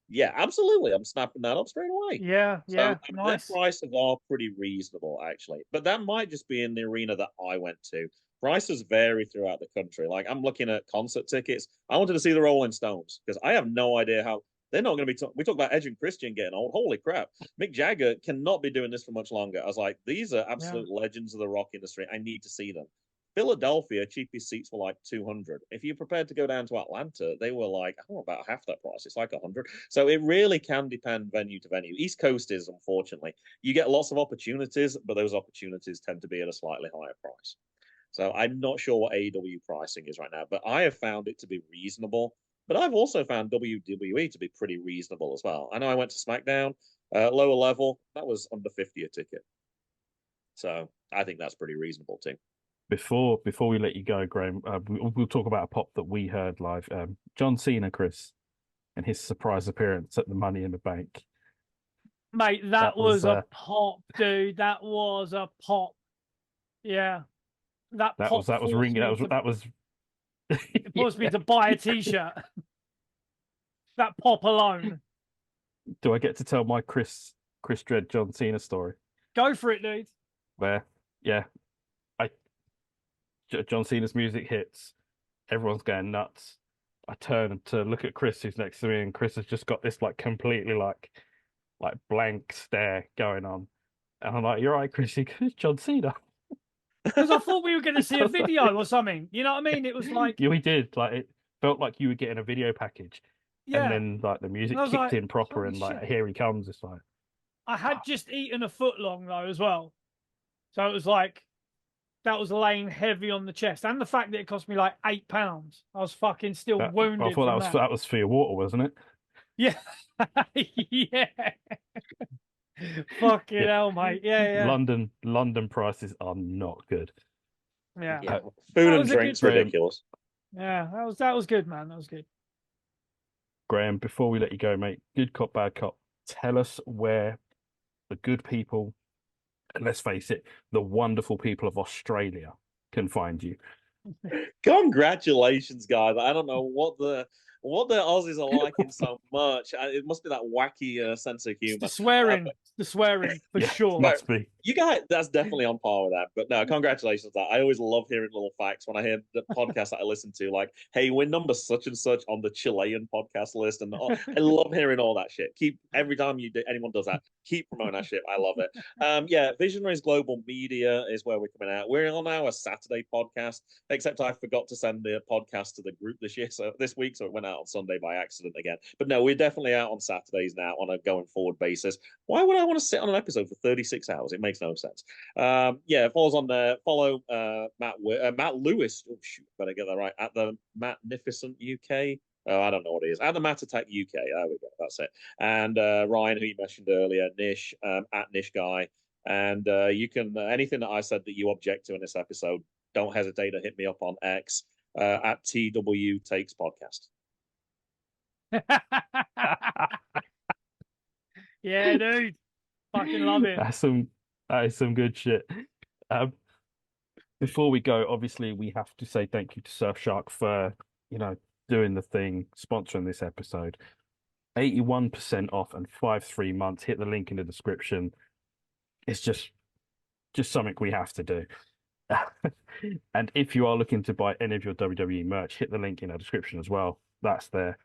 yeah, absolutely. I'm snapping that up straight away. Yeah, so, nice. Their prices are pretty reasonable, actually. But that might just be in the arena that I went to. Prices vary throughout the country. Like I'm looking at concert tickets. I wanted to see the Rolling Stones because I have no idea how they're not going to be. We talk about Edge and Christian getting old. Holy crap! Mick Jagger cannot be doing this for much longer. I was like, these are absolute legends of the rock industry. I need to see them. Philadelphia, cheapest seats were like 200. If you're prepared to go down to Atlanta, they were like, about half that price. It's like 100. So it really can depend venue to venue. East Coast is, unfortunately, you get lots of opportunities, but those opportunities tend to be at a slightly higher price. So I'm not sure what AEW pricing is right now, but I have found it to be reasonable. But I've also found WWE to be pretty reasonable as well. I know I went to SmackDown, lower level, that was under 50 a ticket. So I think that's pretty reasonable too. Before we let you go, Graham, we'll talk about a pop that we heard live. John Cena, Chris, and his surprise appearance at the Money in the Bank. Mate, that was a pop, dude. That was a pop. Yeah, that pop that was forced ringing. me That was it forced me Yeah. to buy a t-shirt. That pop alone. Do I get to tell my Chris Dredd John Cena story? Go for it, dude. Where, yeah, I John Cena's music hits, everyone's going nuts. I turn to look at Chris, who's next to me, and Chris has just got this like completely like blank stare going on, and I'm like, "You're right, Chris. It's John Cena." Because I thought we were going to see a video or something. You know what I mean? It was like, Yeah, we did. Like it felt like you were getting a video package, and yeah. then like the music And I was kicked like, in proper, holy and like shit. here he comes. It's like I had just eaten a foot long though as well, so it was like that was laying heavy on the chest, and the fact that it cost me like £8. I was fucking still that. I wounded thought from that was for your water, wasn't it? Yeah, yeah. Fucking Yeah. hell, mate. Yeah, London prices are not good. yeah, Yeah, yeah. food That and was a drinks good- ridiculous. Yeah, that was good, man. That was good. Graham, before we let you go, mate, good cop, bad cop. Tell us where the good people, and let's face it, the wonderful people of Australia can find you. Congratulations, guys! I don't know what the Aussies are liking so much. It must be that wacky sense of It's humor. the swearing for Yeah, sure. must be. You guys, that's definitely on par with that. But no, congratulations on that. I always love hearing little facts when I hear the podcast that I listen to, like, hey, we're number such and such on the Chilean podcast list. And I love hearing all that shit. Keep every time anyone does that, keep promoting that shit. I love it. Yeah, Visionaries Global Media is where we're coming out. We're on our Saturday podcast, except I forgot to send the podcast to the group this week, so it went out on Sunday by accident again. But no, we're definitely out on Saturdays now on a going forward basis. Why would I want to sit on an episode for 36 hours? It makes no sense. Yeah, follow us on there. Follow Matt Lewis. Oh, shoot, better get that right. At the Magnificent UK. Oh, I don't know what it is. At the Matt Attack UK. There we go. That's it. And Ryan, who you mentioned earlier, Nish, at Nish Guy. And you can, anything that I said that you object to in this episode, don't hesitate to hit me up on X at TW Takes Podcast. Yeah, dude. Fucking love it. That is some good shit. Before we go, obviously we have to say thank you to Surfshark for, doing the thing, sponsoring this episode. 81% off and 5 months. Hit the link in the description. It's just something we have to do. And if you are looking to buy any of your WWE merch, hit the link in the description as well. That's there.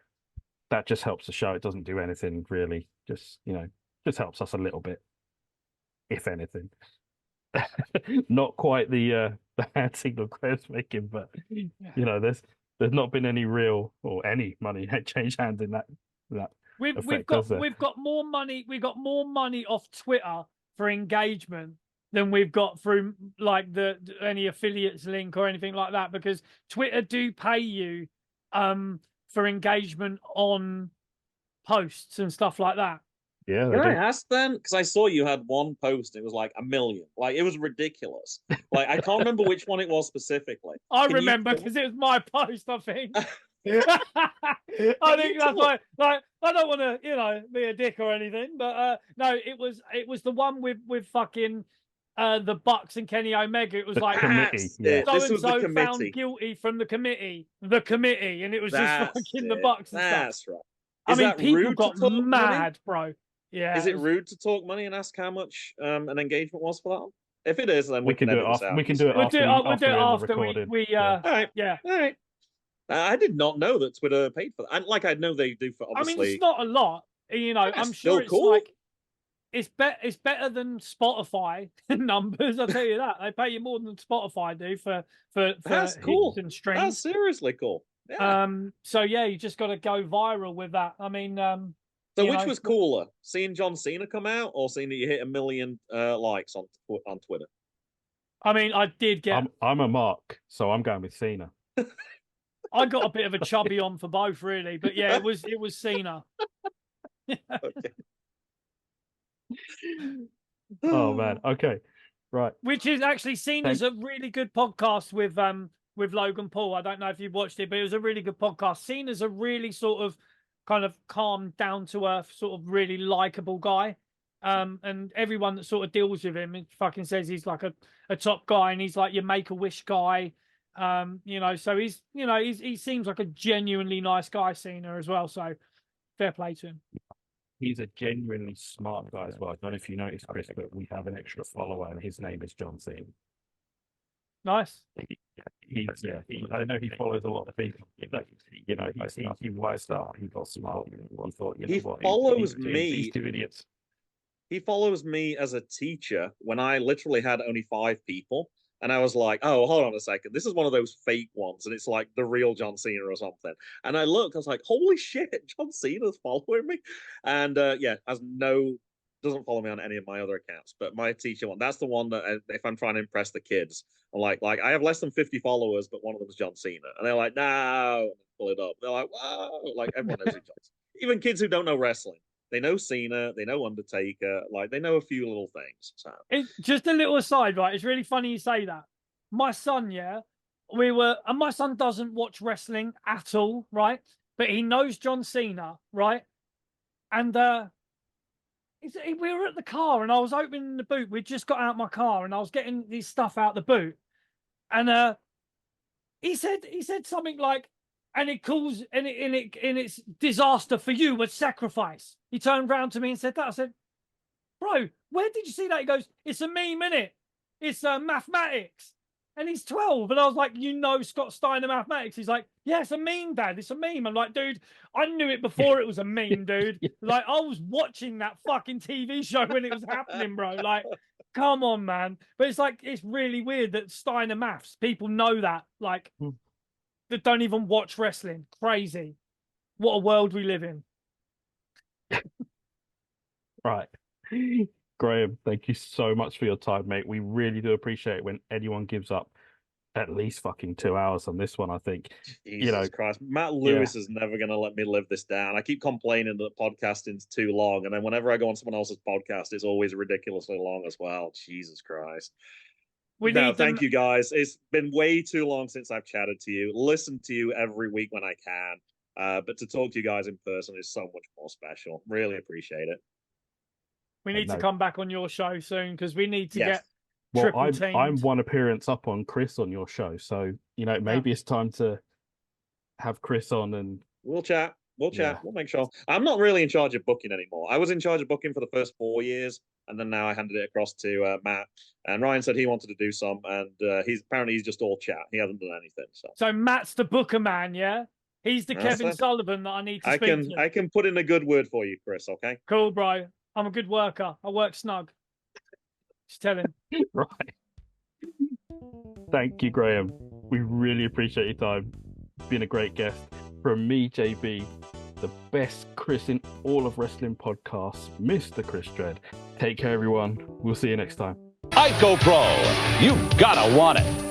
That just helps the show. It doesn't do anything really. Just helps us a little bit, if anything. Not quite the hand signal Claire's making, but there's not been any real or any money change hands in that. We've got more money. We've got more money off Twitter for engagement than we've got through like any affiliates link or anything like that, because Twitter do pay you for engagement on posts and stuff like that. Yeah. Can I ask then? Because I saw you had one post. It was like 1 million. Like, it was ridiculous. Like, I can't remember which one it was specifically. I remember because it was my post, I think. I think that's why. Like, I don't want to, be a dick or anything, but no, it was the one with fucking the Bucks and Kenny Omega. It was The like committee. Yeah. so This and was the so committee. found guilty from the committee, and it was That's just fucking the it. Bucks and That's stuff. right. I Is mean, that people rude to got talk money? mad, bro. Yeah. Is it rude to talk money and ask how much an engagement was for that one? If it is, then we can do it edit this after. out. We can do it We'll after. do it After after we All right. yeah. All right. I did not know that Twitter paid for that. I know they do for obviously. I mean, it's not a lot. That's I'm still sure it's cool. like it's better than Spotify numbers. I'll tell you that. They pay you more than Spotify do for That's hits cool. and streams. That's seriously cool. Yeah. So yeah, you just got to go viral with that. I mean, So which was cooler, seeing John Cena come out or seeing that you hit 1 million likes on Twitter? I mean, I did get. I'm a mark, so I'm going with Cena. I got a bit of a chubby on for both, really, but yeah, it was Cena. Okay. Oh man. Okay. Right. Which is actually seen as a really good podcast with Logan Paul. I don't know if you've watched it, but it was a really good podcast. Seen as a really sort of kind of calm, down to earth, sort of really likable guy. And everyone that sort of deals with him fucking says he's like a top guy, and he's like your Make-A-Wish guy. So he seems like a genuinely nice guy, Cena, as well. So fair play to him. He's a genuinely smart guy as well. I don't know if you noticed, Chris, but we have an extra follower, and his name is John Cena. Nice. I know he follows a lot of people. He wised up. He got smart. He thought, he follows me. These two idiots. He follows me as a teacher when I literally had only 5 people. And I was like, oh, hold on a second. This is one of those fake ones. And it's like the real John Cena or something. And I looked, I was like, holy shit, John Cena's following me. And doesn't follow me on any of my other accounts. But my teacher one, that's the one that if I'm trying to impress the kids, I'm like I have less than 50 followers, but one of them is John Cena. And they're like, no, pull it up. They're like, wow. Like everyone knows who John Cena. Even kids who don't know wrestling. They know Cena, they know Undertaker, like they know a few little things. So just a little aside, right? It's really funny you say that. My son, and my son doesn't watch wrestling at all, right? But he knows John Cena, right? And we were at the car, and I was opening the boot. We'd just got out my car, and I was getting this stuff out the boot, and he said something like, and it calls and it's disaster for you with sacrifice. He turned round to me and said that. I said, bro, where did you see that? He goes, it's a meme, innit? It's mathematics. And he's 12. And I was like, Scott Steiner mathematics. He's like, yeah, it's a meme, Dad. It's a meme. I'm like, dude, I knew it before it was a meme, dude. Like, I was watching that fucking TV show when it was happening, bro. Like, come on, man. But it's like, it's really weird that Steiner maths, people know that. Like, that don't even watch wrestling. Crazy. What a world we live in. Right. Graham, thank you so much for your time, mate. We really do appreciate it when anyone gives up at least fucking 2 hours on this one, I think. Jesus Christ. Matt Lewis is never going to let me live this down. I keep complaining that podcasting's too long, and then whenever I go on someone else's podcast, it's always ridiculously long as well. Jesus Christ. Thank you guys. It's been way too long since I've chatted to you. Listen to you every week when I can. But to talk to you guys in person is so much more special. Really appreciate it. We need to come back on your show soon because we need to get I'm one appearance up on Chris on your show. So, maybe it's time to have Chris on and we'll chat. We'll make sure. I'm not really in charge of booking anymore. I was in charge of booking for the first 4 years. And then now I handed it across to Matt. And Ryan said he wanted to do some. And he's just all chat. He hasn't done anything. So Matt's the booker man, yeah? He's the Kevin Sullivan that I need to speak to. I can put in a good word for you, Chris, okay? Cool, bro. I'm a good worker. I work snug. Just tell him. Right. Thank you, Graham. We really appreciate your time. Been a great guest. From me, JB, the best Chris in all of wrestling podcasts, Mr. Chris Dredd. Take care, everyone. We'll see you next time. Ico Pro. You gotta want it.